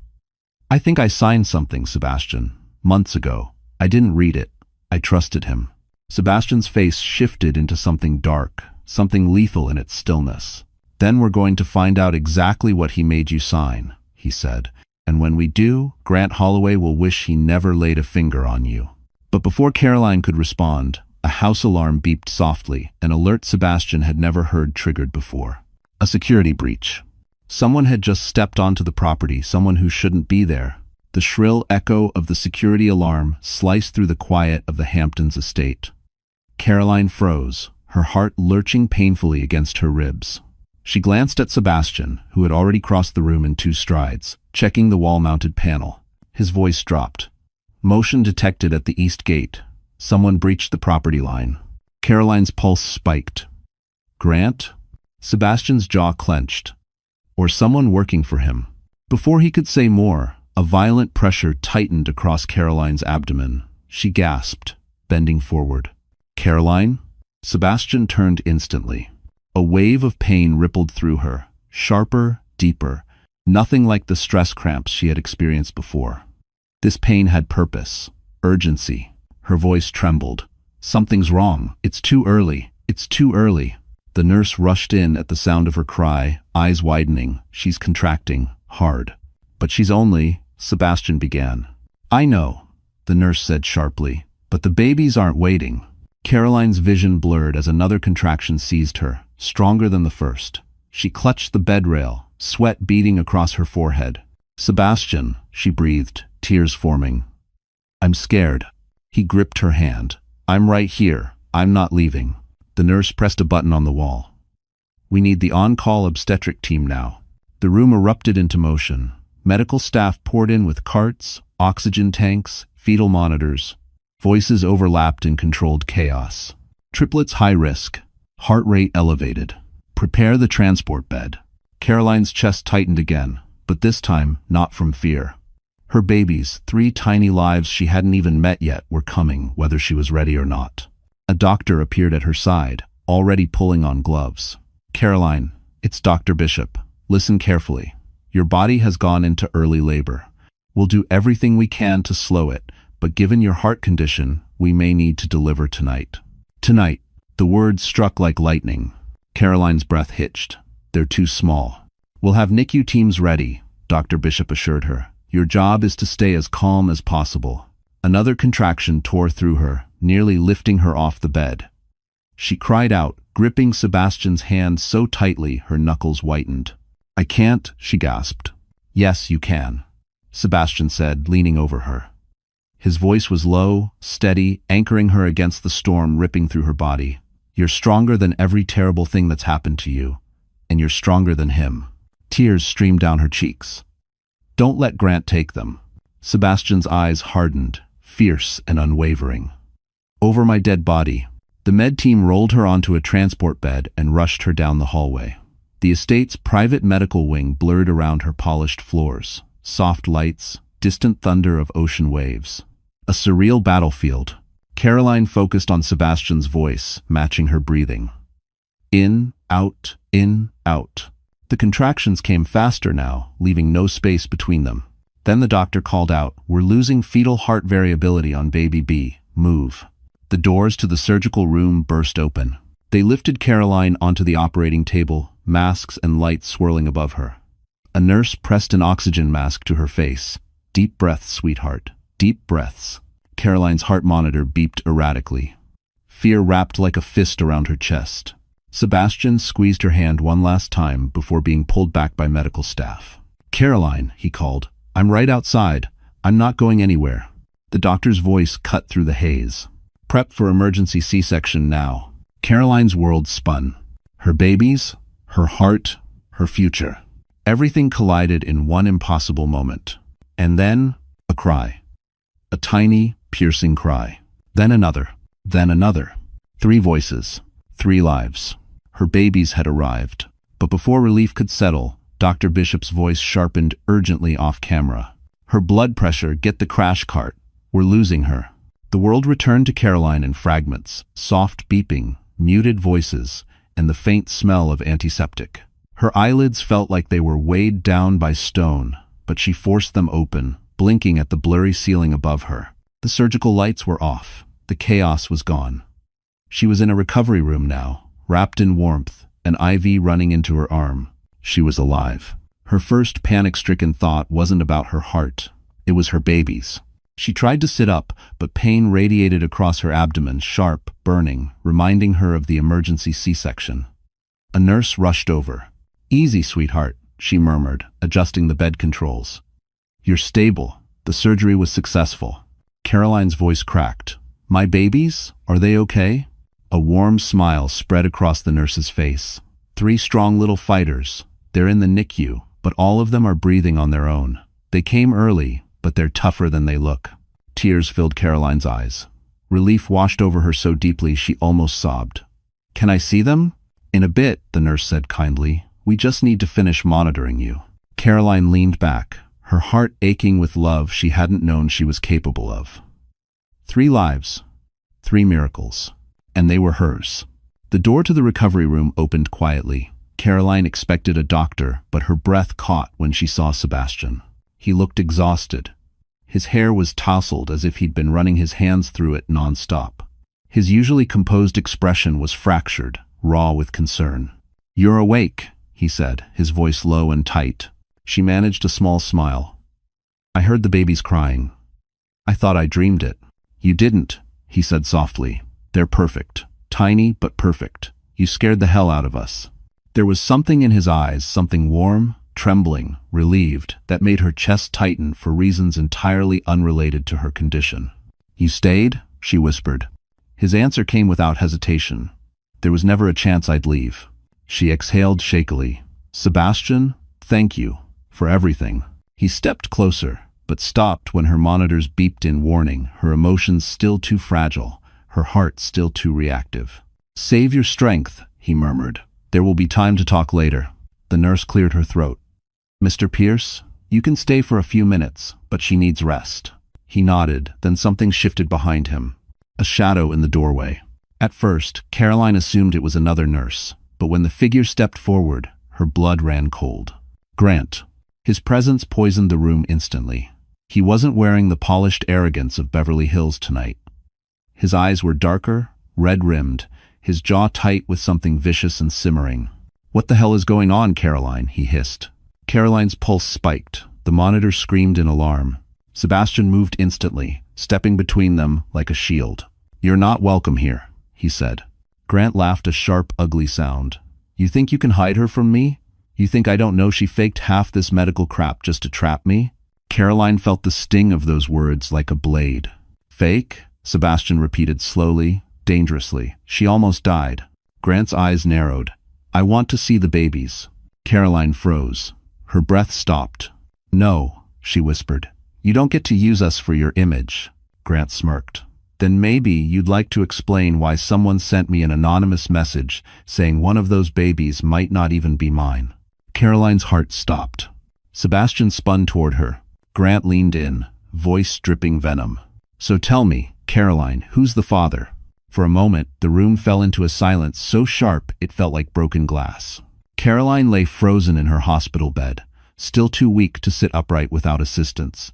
I signed something, Sebastian. Months ago. I didn't read it. I trusted him. Sebastian's face shifted into something dark, something lethal in its stillness. Then we're going to find out exactly what he made you sign, he said. And when we do, Grant Holloway will wish he never laid a finger on you. But before Caroline could respond, a house alarm beeped softly, an alert Sebastian had never heard triggered before. A security breach. Someone had just stepped onto the property, someone who shouldn't be there. The shrill echo of the security alarm sliced through the quiet of the Hamptons estate. Caroline froze, her heart lurching painfully against her ribs. She glanced at Sebastian, who had already crossed the room in 2 strides, checking the wall-mounted panel. His voice dropped. Motion detected at the east gate. Someone breached the property line. Caroline's pulse spiked. Grant? Sebastian's jaw clenched. Or someone working for him. Before he could say more, a violent pressure tightened across Caroline's abdomen. She gasped, bending forward. Caroline? Sebastian turned instantly. A wave of pain rippled through her, sharper, deeper, nothing like the stress cramps she had experienced before. This pain had purpose, urgency. Her voice trembled. Something's wrong. It's too early. It's too early. The nurse rushed in at the sound of her cry, eyes widening. She's contracting, hard. But she's only, Sebastian began. I know, the nurse said sharply, but the babies aren't waiting. Caroline's vision blurred as another contraction seized her, stronger than the first. She clutched the bed rail, sweat beading across her forehead. Sebastian, she breathed, tears forming. I'm scared. He gripped her hand. I'm right here. I'm not leaving. The nurse pressed a button on the wall. "We need the on-call obstetric team now." The room erupted into motion. Medical staff poured in with carts, oxygen tanks, fetal monitors. Voices overlapped in controlled chaos. "Triplets high risk. Heart rate elevated. Prepare the transport bed." Caroline's chest tightened again, but this time not from fear. Her babies, 3 tiny lives she hadn't even met yet, were coming, whether she was ready or not. A doctor appeared at her side, already pulling on gloves. "Caroline, it's Dr. Bishop. Listen carefully. Your body has gone into early labor. We'll do everything we can to slow it, but given your heart condition, we may need to deliver tonight." Tonight. The words struck like lightning. Caroline's breath hitched. "They're too small." "We'll have NICU teams ready," Dr. Bishop assured her. "Your job is to stay as calm as possible." Another contraction tore through her, nearly lifting her off the bed. She cried out, gripping Sebastian's hand so tightly her knuckles whitened. "I can't," she gasped. "Yes, you can," Sebastian said, leaning over her. His voice was low, steady, anchoring her against the storm ripping through her body. "You're stronger than every terrible thing that's happened to you, and you're stronger than him." Tears streamed down her cheeks. "Don't let Grant take them." Sebastian's eyes hardened, fierce and unwavering. "Over my dead body." The med team rolled her onto a transport bed and rushed her down the hallway. The estate's private medical wing blurred around her polished floors. Soft lights, distant thunder of ocean waves. A surreal battlefield. Caroline focused on Sebastian's voice, matching her breathing. In, out, in, out. The contractions came faster now, leaving no space between them. Then the doctor called out, "We're losing fetal heart variability on baby B. Move." The doors to the surgical room burst open. They lifted Caroline onto the operating table, masks and lights swirling above her. A nurse pressed an oxygen mask to her face. "Deep breaths, sweetheart. Deep breaths." Caroline's heart monitor beeped erratically. Fear wrapped like a fist around her chest. Sebastian squeezed her hand one last time before being pulled back by medical staff. "Caroline," he called, "I'm right outside. I'm not going anywhere." The doctor's voice cut through the haze. "Prep for emergency C-section now." Caroline's world spun. Her babies, her heart, her future. Everything collided in one impossible moment. And then, a cry. A tiny, piercing cry. Then another. Then another. 3 voices. 3 lives. Her babies had arrived. But before relief could settle, Dr. Bishop's voice sharpened urgently off camera. "Her blood pressure, get the crash cart. We're losing her." The world returned to Caroline in fragments, soft beeping, muted voices, and the faint smell of antiseptic. Her eyelids felt like they were weighed down by stone, but she forced them open, blinking at the blurry ceiling above her. The surgical lights were off. The chaos was gone. She was in a recovery room now, wrapped in warmth, an IV running into her arm. She was alive. Her first panic-stricken thought wasn't about her heart. It was her babies. She tried to sit up, but pain radiated across her abdomen, sharp, burning, reminding her of the emergency C-section. A nurse rushed over. "Easy, sweetheart," she murmured, adjusting the bed controls. "You're stable. The surgery was successful." Caroline's voice cracked. "My babies? Are they okay?" A warm smile spread across the nurse's face. 3 strong little fighters. They're in the NICU, but all of them are breathing on their own. They came early, but they're tougher than they look. Tears filled Caroline's eyes. Relief washed over her so deeply she almost sobbed. "Can I see them?" "In a bit," the nurse said kindly. "We just need to finish monitoring you." Caroline leaned back, her heart aching with love she hadn't known she was capable of. 3 lives. 3 miracles. And they were hers. The door to the recovery room opened quietly. Caroline expected a doctor, but her breath caught when she saw Sebastian. He looked exhausted. His hair was tousled as if he'd been running his hands through it nonstop. His usually composed expression was fractured, raw with concern. "You're awake," he said, his voice low and tight. She managed a small smile. "I heard the babies crying. I thought I dreamed it." "You didn't," he said softly. "They're perfect. Tiny, but perfect. You scared the hell out of us." There was something in his eyes, something warm, trembling, relieved, that made her chest tighten for reasons entirely unrelated to her condition. "You stayed?" she whispered. His answer came without hesitation. There was never a chance I'd leave. She exhaled shakily. Sebastian, thank you for everything. He stepped closer, but stopped when her monitors beeped in warning, her emotions still too fragile, her heart still too reactive. Save your strength, he murmured. There will be time to talk later. The nurse cleared her throat. Mr. Pierce, you can stay for a few minutes, but she needs rest. He nodded, then something shifted behind him. A shadow in the doorway. At first, Caroline assumed it was another nurse, but when the figure stepped forward, her blood ran cold. Grant. His presence poisoned the room instantly. He wasn't wearing the polished arrogance of Beverly Hills tonight. His eyes were darker, red-rimmed, his jaw tight with something vicious and simmering. What the hell is going on, Caroline? He hissed. Caroline's pulse spiked. The monitor screamed in alarm. Sebastian moved instantly, stepping between them like a shield. You're not welcome here, he said. Grant laughed a sharp, ugly sound. You think you can hide her from me? You think I don't know she faked half this medical crap just to trap me? Caroline felt the sting of those words like a blade. Fake? Sebastian repeated slowly, dangerously. She almost died. Grant's eyes narrowed. I want to see the babies. Caroline froze. Her breath stopped. No, she whispered. You don't get to use us for your image. Grant smirked. Then maybe you'd like to explain why someone sent me an anonymous message saying one of those babies might not even be mine. Caroline's heart stopped. Sebastian spun toward her. Grant leaned in, voice dripping venom. So tell me, Caroline, who's the father? For a moment, the room fell into a silence so sharp it felt like broken glass. Caroline lay frozen in her hospital bed, still too weak to sit upright without assistance,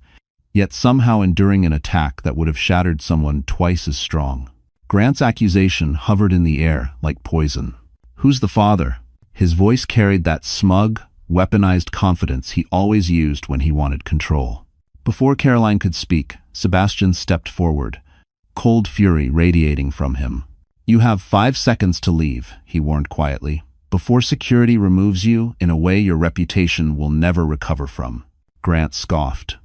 yet somehow enduring an attack that would have shattered someone twice as strong. Grant's accusation hovered in the air like poison. Who's the father? His voice carried that smug, weaponized confidence he always used when he wanted control. Before Caroline could speak, Sebastian stepped forward, cold fury radiating from him. You have 5 seconds to leave, he warned quietly, before security removes you in a way your reputation will never recover from. Grant scoffed.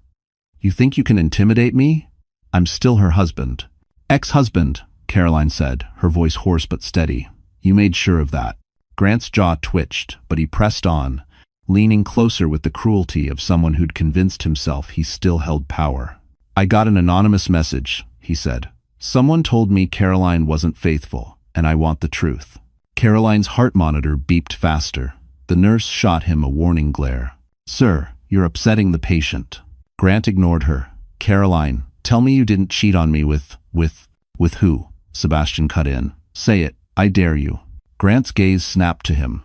You think you can intimidate me? I'm still her husband. Ex-husband, Caroline said, her voice hoarse but steady. You made sure of that. Grant's jaw twitched, but he pressed on, leaning closer with the cruelty of someone who'd convinced himself he still held power. I got an anonymous message, he said. Someone told me Caroline wasn't faithful, and I want the truth. Caroline's heart monitor beeped faster. The nurse shot him a warning glare. Sir, you're upsetting the patient. Grant ignored her. Caroline, tell me you didn't cheat on me with who? Sebastian cut in. Say it, I dare you. Grant's gaze snapped to him.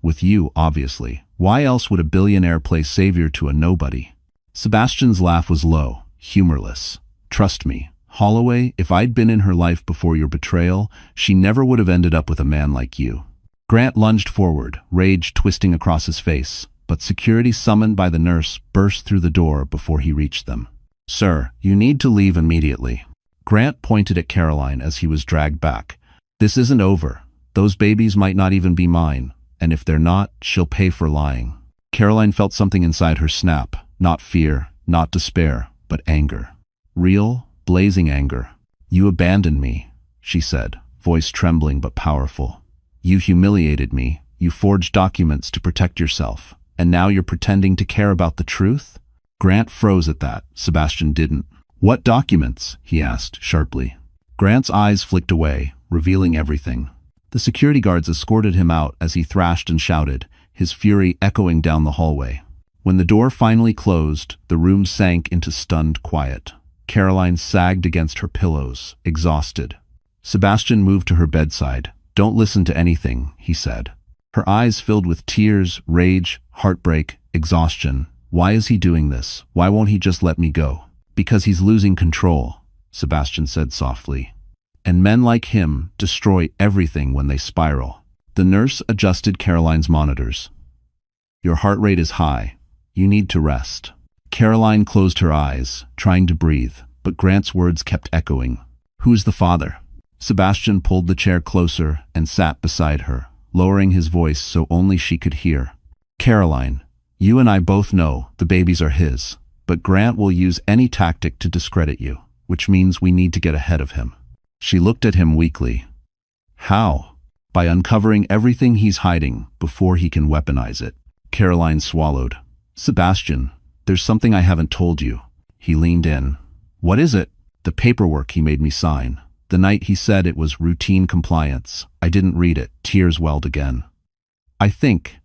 With you, obviously. Why else would a billionaire play savior to a nobody? Sebastian's laugh was low, humorless. Trust me, Holloway, if I'd been in her life before your betrayal, she never would have ended up with a man like you. Grant lunged forward, rage twisting across his face, but security summoned by the nurse burst through the door before he reached them. Sir, you need to leave immediately. Grant pointed at Caroline as he was dragged back. This isn't over. Those babies might not even be mine, and if they're not, she'll pay for lying. Caroline felt something inside her snap, not fear, not despair, but anger. Real, blazing anger. You abandoned me, she said, voice trembling but powerful. You humiliated me, you forged documents to protect yourself, and now you're pretending to care about the truth? Grant froze at that. Sebastian didn't. What documents? He asked, sharply. Grant's eyes flicked away, revealing everything. The security guards escorted him out as he thrashed and shouted, his fury echoing down the hallway. When the door finally closed, the room sank into stunned quiet. Caroline sagged against her pillows, exhausted. Sebastian moved to her bedside. Don't listen to anything, he said. Her eyes filled with tears, rage, heartbreak, exhaustion. Why is he doing this? Why won't he just let me go? Because he's losing control, Sebastian said softly. And men like him destroy everything when they spiral. The nurse adjusted Caroline's monitors. Your heart rate is high. You need to rest. Caroline closed her eyes, trying to breathe, but Grant's words kept echoing. Who's the father? Sebastian pulled the chair closer and sat beside her, lowering his voice so only she could hear. Caroline, you and I both know the babies are his, but Grant will use any tactic to discredit you, which means we need to get ahead of him. She looked at him weakly. How? By uncovering everything he's hiding before he can weaponize it. Caroline swallowed. Sebastian, there's something I haven't told you. He leaned in. What is it? The paperwork he made me sign. The night he said it was routine compliance. I didn't read it. Tears welled again. I think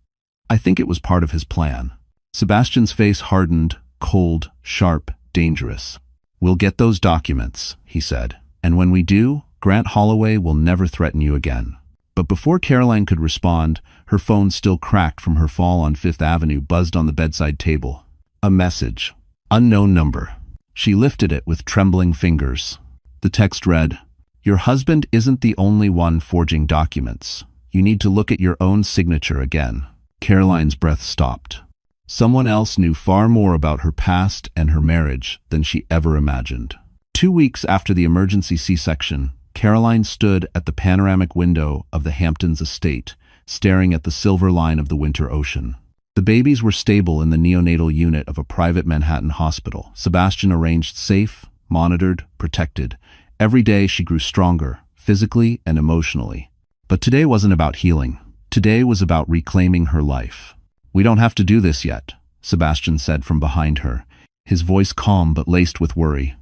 it was part of his plan. Sebastian's face hardened, cold, sharp, dangerous. We'll get those documents, he said. And when we do, Grant Holloway will never threaten you again. But before Caroline could respond, her phone, still cracked from her fall on Fifth Avenue, buzzed on the bedside table. A message. Unknown number. She lifted it with trembling fingers. The text read, Your husband isn't the only one forging documents. You need to look at your own signature again. Caroline's breath stopped. Someone else knew far more about her past and her marriage than she ever imagined. 2 weeks after the emergency C-section, Caroline stood at the panoramic window of the Hamptons estate, staring at the silver line of the winter ocean. The babies were stable in the neonatal unit of a private Manhattan hospital. Sebastian arranged safe, monitored, protected. Every day she grew stronger, physically and emotionally. But today wasn't about healing. Today was about reclaiming her life. We don't have to do this yet, Sebastian said from behind her, his voice calm but laced with worry.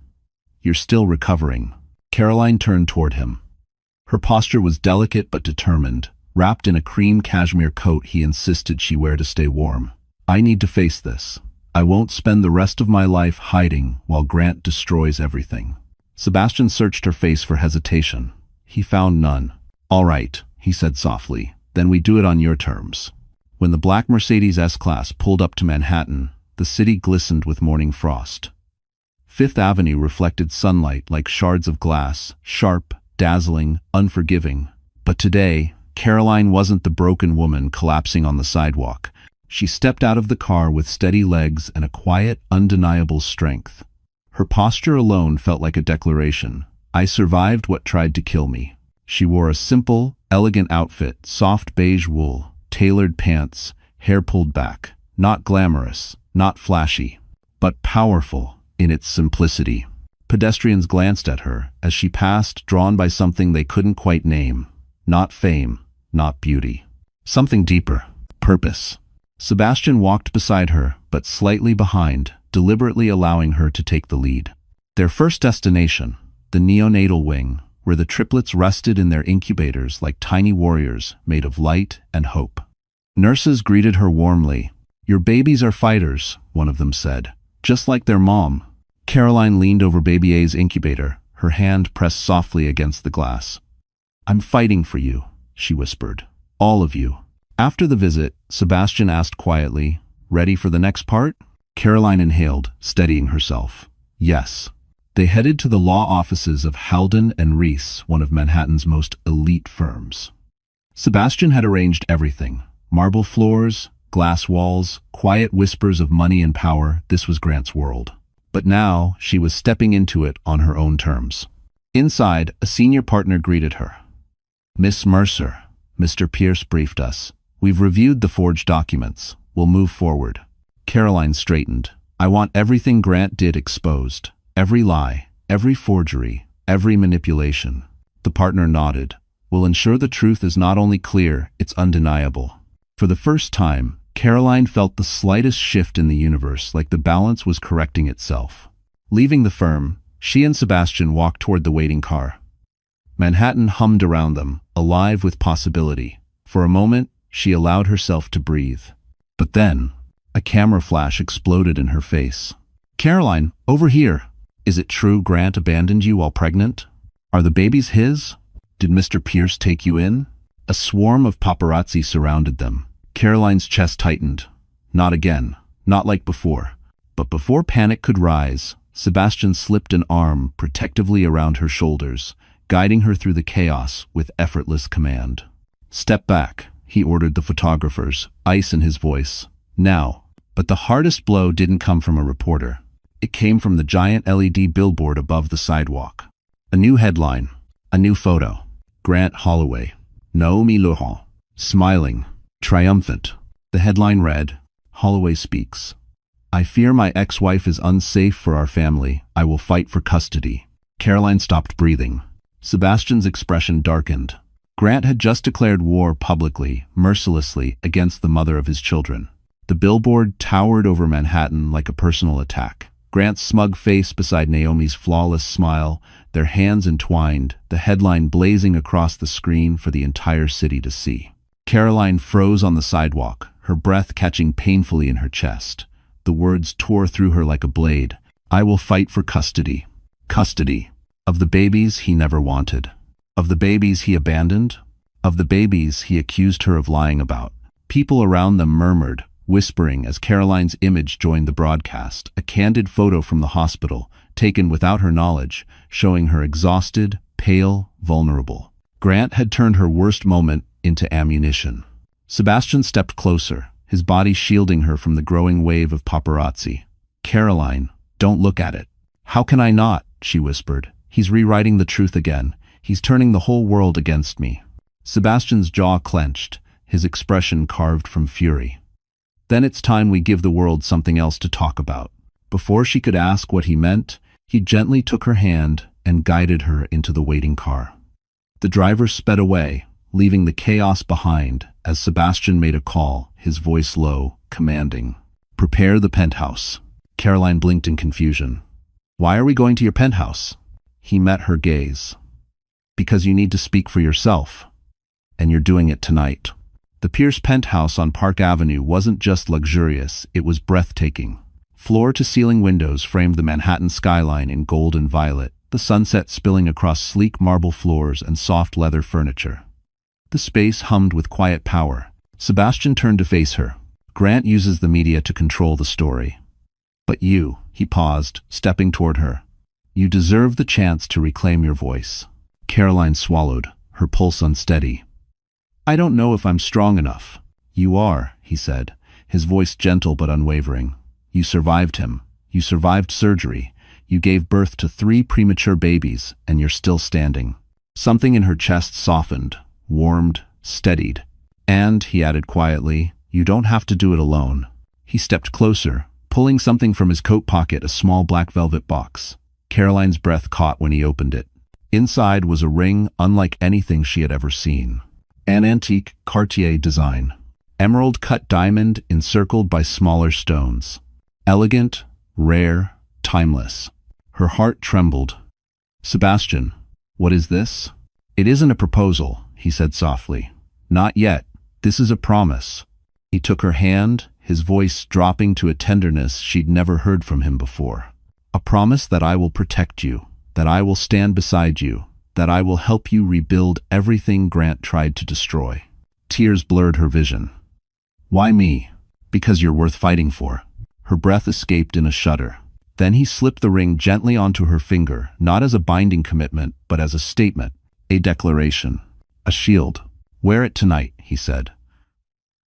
You're still recovering. Caroline turned toward him. Her posture was delicate but determined. Wrapped in a cream cashmere coat he insisted she wear to stay warm. I need to face this. I won't spend the rest of my life hiding while Grant destroys everything. Sebastian searched her face for hesitation. He found none. All right, he said softly. Then we do it on your terms. When the black Mercedes S-Class pulled up to Manhattan, the city glistened with morning frost. Fifth Avenue reflected sunlight like shards of glass, sharp, dazzling, unforgiving. But today, Caroline wasn't the broken woman collapsing on the sidewalk. She stepped out of the car with steady legs and a quiet, undeniable strength. Her posture alone felt like a declaration. I survived what tried to kill me. She wore a simple, elegant outfit, soft beige wool, tailored pants, hair pulled back. Not glamorous, not flashy, but powerful in its simplicity. Pedestrians glanced at her as she passed, drawn by something they couldn't quite name. Not fame, not beauty. Something deeper. Purpose. Sebastian walked beside her, but slightly behind, deliberately allowing her to take the lead. Their first destination, the neonatal wing, where the triplets rested in their incubators like tiny warriors made of light and hope. Nurses greeted her warmly. Your babies are fighters, one of them said, just like their mom. Caroline leaned over baby A's incubator, her hand pressed softly against the glass. I'm fighting for you, she whispered. All of you. After the visit, Sebastian asked quietly, ready for the next part? Caroline inhaled, steadying herself. Yes. They headed to the law offices of Haldon and Reese, one of Manhattan's most elite firms. Sebastian had arranged everything. Marble floors, glass walls, quiet whispers of money and power. This was Grant's world. But now she was stepping into it on her own terms. Inside, a senior partner greeted her. Miss Mercer, Mr. Pierce briefed us. We've reviewed the forged documents. We'll move forward. Caroline straightened. I want everything Grant did exposed. Every lie, every forgery, every manipulation. The partner nodded. We'll ensure the truth is not only clear, it's undeniable. For the first time, Caroline felt the slightest shift in the universe, like the balance was correcting itself. Leaving the firm, she and Sebastian walked toward the waiting car. Manhattan hummed around them, alive with possibility. For a moment, she allowed herself to breathe. But then, a camera flash exploded in her face. Caroline, over here. Is it true Grant abandoned you while pregnant? Are the babies his? Did Mr. Pierce take you in? A swarm of paparazzi surrounded them. Caroline's chest tightened. Not again. Not like before. But before panic could rise, Sebastian slipped an arm protectively around her shoulders, guiding her through the chaos with effortless command. Step back, he ordered the photographers, ice in his voice. Now. But the hardest blow didn't come from a reporter. It came from the giant LED billboard above the sidewalk. A new headline. A new photo. Grant Holloway. Naomi Laurent. Smiling. Triumphant. The headline read, Holloway speaks. I fear my ex-wife is unsafe for our family. I will fight for custody. Caroline stopped breathing. Sebastian's expression darkened. Grant had just declared war publicly, mercilessly, against the mother of his children. The billboard towered over Manhattan like a personal attack. Grant's smug face beside Naomi's flawless smile, their hands entwined, the headline blazing across the screen for the entire city to see. Caroline froze on the sidewalk, her breath catching painfully in her chest. The words tore through her like a blade. "I will fight for custody." Custody. Of the babies he never wanted. Of the babies he abandoned. Of the babies he accused her of lying about. People around them murmured, whispering as Caroline's image joined the broadcast, a candid photo from the hospital, taken without her knowledge, showing her exhausted, pale, vulnerable. Grant had turned her worst moment into ammunition. Sebastian stepped closer, his body shielding her from the growing wave of paparazzi. "Caroline, don't look at it." "How can I not?" she whispered. "He's rewriting the truth again. He's turning the whole world against me." Sebastian's jaw clenched, his expression carved from fury. "Then it's time we give the world something else to talk about." Before she could ask what he meant, he gently took her hand and guided her into the waiting car. The driver sped away, leaving the chaos behind as Sebastian made a call, his voice low, commanding. "Prepare the penthouse." Caroline blinked in confusion. "Why are we going to your penthouse?" He met her gaze. "Because you need to speak for yourself. And you're doing it tonight." The Pierce penthouse on Park Avenue wasn't just luxurious, it was breathtaking. Floor-to-ceiling windows framed the Manhattan skyline in gold and violet, the sunset spilling across sleek marble floors and soft leather furniture. The space hummed with quiet power. Sebastian turned to face her. "Grant uses the media to control the story. But you," he paused, stepping toward her. "You deserve the chance to reclaim your voice." Caroline swallowed, her pulse unsteady. "I don't know if I'm strong enough." "You are," he said, his voice gentle but unwavering. "You survived him. You survived surgery. You gave birth to 3 premature babies, and you're still standing." Something in her chest softened, warmed, steadied. "And," he added quietly, "you don't have to do it alone." He stepped closer, pulling something from his coat pocket, a small black velvet box. Caroline's breath caught when he opened it. Inside was a ring unlike anything she had ever seen. An antique Cartier design. Emerald-cut diamond encircled by smaller stones. Elegant, rare, timeless. Her heart trembled. "Sebastian, what is this?" "It isn't a proposal," he said softly. "Not yet. This is a promise." He took her hand, his voice dropping to a tenderness she'd never heard from him before. "A promise that I will protect you, that I will stand beside you, that I will help you rebuild everything Grant tried to destroy." Tears blurred her vision. "Why me?" "Because you're worth fighting for." Her breath escaped in a shudder. Then he slipped the ring gently onto her finger, not as a binding commitment, but as a statement, a declaration, a shield. "Wear it tonight," he said.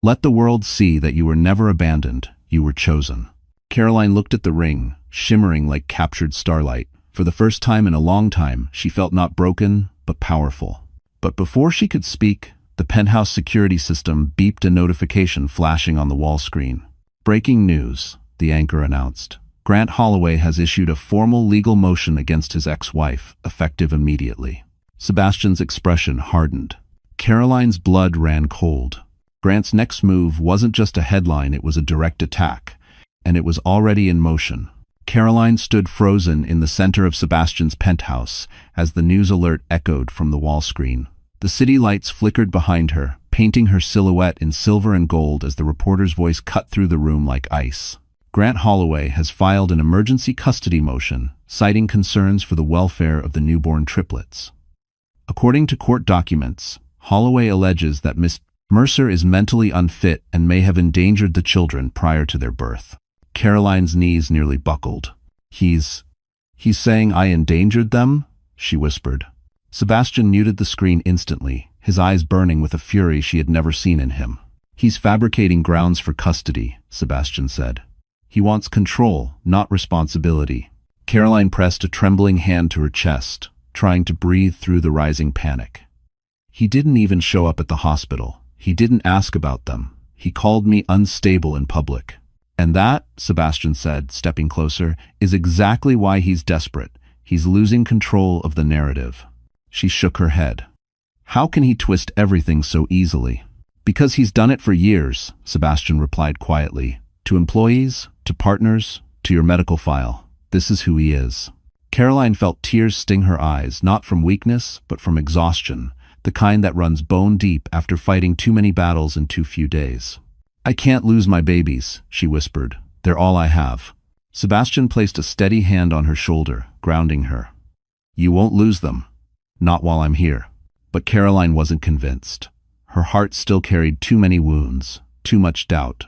"Let the world see that you were never abandoned, you were chosen." Caroline looked at the ring, shimmering like captured starlight. For the first time in a long time, she felt not broken, but powerful. But before she could speak, the penthouse security system beeped a notification flashing on the wall screen. "Breaking news," the anchor announced. "Grant Holloway has issued a formal legal motion against his ex-wife, effective immediately." Sebastian's expression hardened. Caroline's blood ran cold. Grant's next move wasn't just a headline, it was a direct attack, and it was already in motion. Caroline stood frozen in the center of Sebastian's penthouse as the news alert echoed from the wall screen. The city lights flickered behind her, painting her silhouette in silver and gold as the reporter's voice cut through the room like ice. "Grant Holloway has filed an emergency custody motion, citing concerns for the welfare of the newborn triplets." According to court documents, Holloway alleges that Miss Mercer is mentally unfit and may have endangered the children prior to their birth. Caroline's knees nearly buckled. He's saying I endangered them?" she whispered. Sebastian muted the screen instantly, his eyes burning with a fury she had never seen in him. "He's fabricating grounds for custody," Sebastian said. "He wants control, not responsibility." Caroline pressed a trembling hand to her chest, trying to breathe through the rising panic. "He didn't even show up at the hospital. He didn't ask about them. He called me unstable in public. And that," Sebastian said, stepping closer, "is exactly why he's desperate. He's losing control of the narrative." She shook her head. How can he twist everything so easily? Because he's done it for years, Sebastian replied quietly. To employees, to partners, to your medical file. This is who he is. Caroline felt tears sting her eyes, not from weakness, but from exhaustion, the kind that runs bone deep after fighting too many battles in too few days. I can't lose my babies, she whispered. They're all I have. Sebastian placed a steady hand on her shoulder, grounding her. You won't lose them. Not while I'm here. But Caroline wasn't convinced. Her heart still carried too many wounds, too much doubt.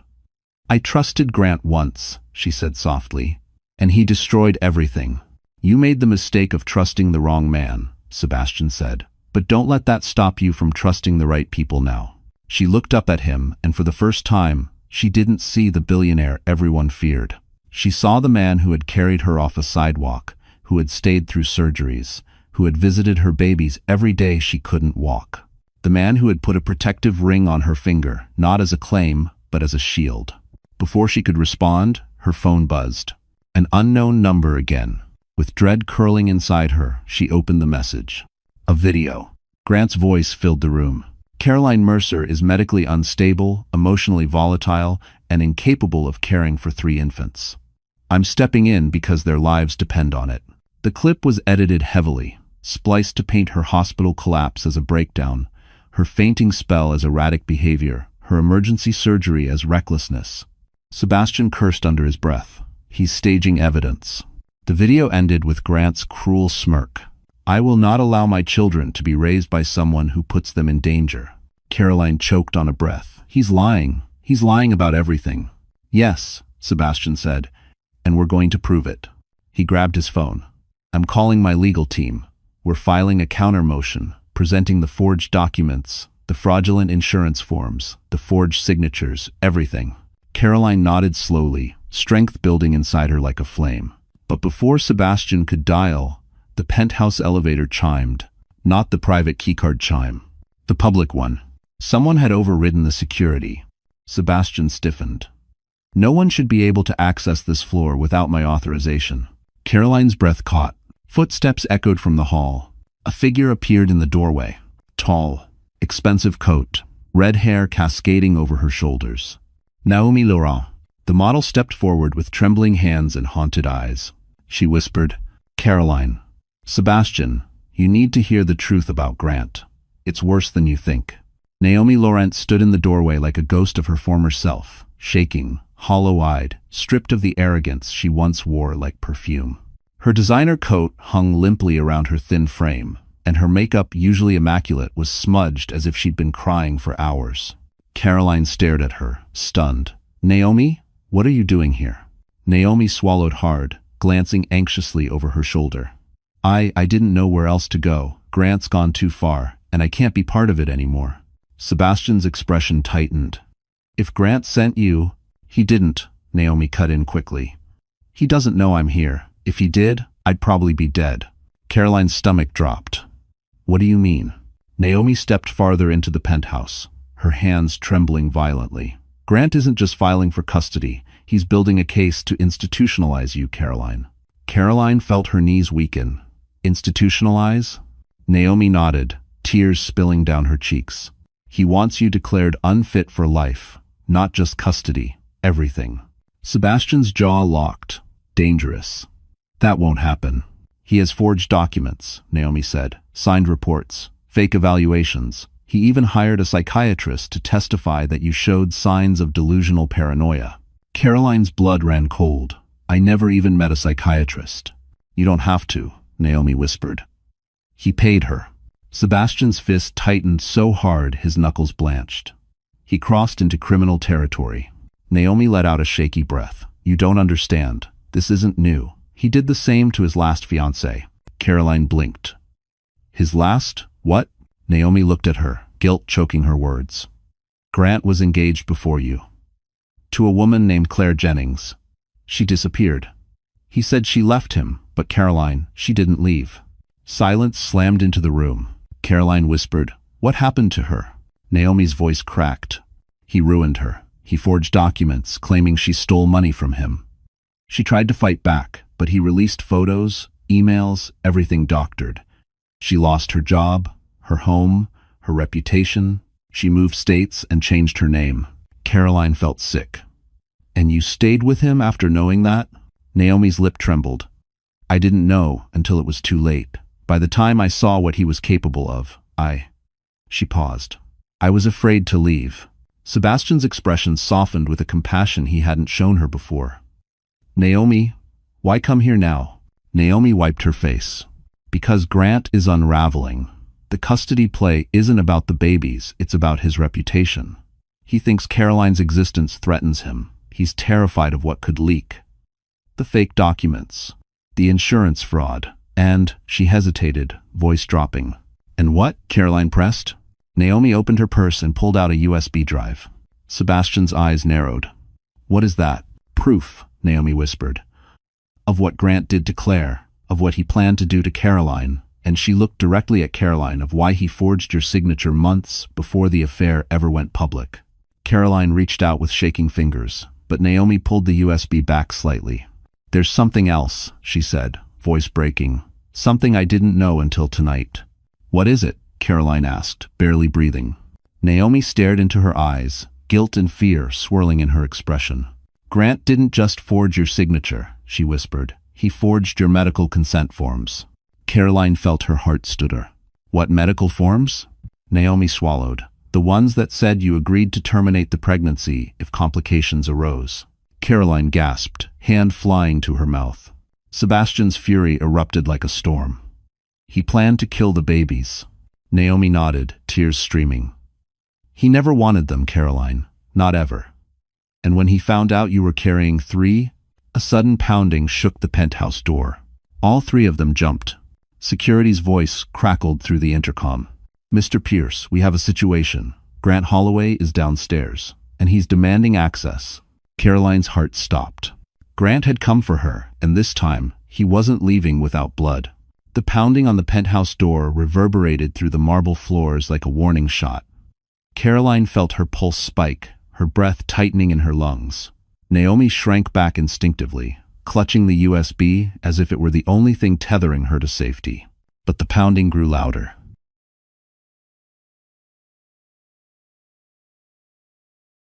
I trusted Grant once, she said softly, and he destroyed everything. You made the mistake of trusting the wrong man, Sebastian said, but don't let that stop you from trusting the right people now. She looked up at him, and for the first time, she didn't see the billionaire everyone feared. She saw the man who had carried her off a sidewalk, who had stayed through surgeries, who had visited her babies every day she couldn't walk. The man who had put a protective ring on her finger, not as a claim, but as a shield. Before she could respond, her phone buzzed. An unknown number again. With dread curling inside her, she opened the message. A video. Grant's voice filled the room. Caroline Mercer is medically unstable, emotionally volatile, and incapable of caring for 3 infants. I'm stepping in because their lives depend on it. The clip was edited heavily, spliced to paint her hospital collapse as a breakdown, her fainting spell as erratic behavior, her emergency surgery as recklessness. Sebastian cursed under his breath. He's staging evidence. The video ended with Grant's cruel smirk. I will not allow my children to be raised by someone who puts them in danger. Caroline choked on a breath. He's lying. He's lying about everything. Yes, Sebastian said, and we're going to prove it. He grabbed his phone. I'm calling my legal team. We're filing a counter motion, presenting the forged documents, the fraudulent insurance forms, the forged signatures, everything. Caroline nodded slowly, strength building inside her like a flame. But before Sebastian could dial, the penthouse elevator chimed, not the private keycard chime, the public one. Someone had overridden the security. Sebastian stiffened. No one should be able to access this floor without my authorization. Caroline's breath caught. Footsteps echoed from the hall. A figure appeared in the doorway. Tall, expensive coat, red hair cascading over her shoulders. Naomi Laurent. The model stepped forward with trembling hands and haunted eyes. She whispered, Caroline. Sebastian, you need to hear the truth about Grant. It's worse than you think. Naomi Laurent stood in the doorway like a ghost of her former self, shaking, hollow-eyed, stripped of the arrogance she once wore like perfume. Her designer coat hung limply around her thin frame, and her makeup, usually immaculate, was smudged as if she'd been crying for hours. Caroline stared at her, stunned. Naomi, what are you doing here? Naomi swallowed hard, glancing anxiously over her shoulder. I didn't know where else to go. Grant's gone too far, and I can't be part of it anymore. Sebastian's expression tightened. If Grant sent you... He didn't, Naomi cut in quickly. He doesn't know I'm here. If he did, I'd probably be dead. Caroline's stomach dropped. What do you mean? Naomi stepped farther into the penthouse, her hands trembling violently. Grant isn't just filing for custody. He's building a case to institutionalize you, Caroline. Caroline felt her knees weaken. Institutionalize? Naomi nodded, tears spilling down her cheeks. He wants you declared unfit for life, not just custody, everything. Sebastian's jaw locked. Dangerous. That won't happen. He has forged documents, Naomi said, signed reports, fake evaluations. He even hired a psychiatrist to testify that you showed signs of delusional paranoia. Caroline's blood ran cold. I never even met a psychiatrist. You don't have to, Naomi whispered. He paid her. Sebastian's fist tightened so hard his knuckles blanched. He crossed into criminal territory. Naomi let out a shaky breath. You don't understand. This isn't new. He did the same to his last fiancée. Caroline blinked. His last? What? Naomi looked at her, guilt choking her words. Grant was engaged before you. To a woman named Claire Jennings. She disappeared. He said she left him, but Caroline, she didn't leave. Silence slammed into the room. Caroline whispered, What happened to her? Naomi's voice cracked. He ruined her. He forged documents, claiming she stole money from him. She tried to fight back, but he released photos, emails, everything doctored. She lost her job, her home, her reputation. She moved states and changed her name. Caroline felt sick. And you stayed with him after knowing that? Naomi's lip trembled. I didn't know until it was too late. By the time I saw what he was capable of, She paused. I was afraid to leave. Sebastian's expression softened with a compassion he hadn't shown her before. Naomi, why come here now? Naomi wiped her face. Because Grant is unraveling. The custody play isn't about the babies, it's about his reputation. He thinks Caroline's existence threatens him. He's terrified of what could leak. The fake documents, the insurance fraud, and, she hesitated, voice dropping. And what? Caroline pressed. Naomi opened her purse and pulled out a USB drive. Sebastian's eyes narrowed. What is that? Proof, Naomi whispered. Of what Grant did to Claire, of what he planned to do to Caroline, and she looked directly at Caroline, of why he forged your signature months before the affair ever went public. Caroline reached out with shaking fingers, but Naomi pulled the USB back slightly. There's something else, she said, voice breaking. Something I didn't know until tonight. What is it? Caroline asked, barely breathing. Naomi stared into her eyes, guilt and fear swirling in her expression. Grant didn't just forge your signature, she whispered. He forged your medical consent forms. Caroline felt her heart stutter. What medical forms? Naomi swallowed. The ones that said you agreed to terminate the pregnancy if complications arose. Caroline gasped, hand flying to her mouth. Sebastian's fury erupted like a storm. He planned to kill the babies. Naomi nodded, tears streaming. He never wanted them, Caroline. Not ever. And when he found out you were carrying 3, a sudden pounding shook the penthouse door. All 3 of them jumped. Security's voice crackled through the intercom. Mr. Pierce, we have a situation. Grant Holloway is downstairs, and he's demanding access. Caroline's heart stopped. Grant had come for her, and this time, he wasn't leaving without blood. The pounding on the penthouse door reverberated through the marble floors like a warning shot. Caroline felt her pulse spike, her breath tightening in her lungs. Naomi shrank back instinctively, clutching the USB as if it were the only thing tethering her to safety. But the pounding grew louder.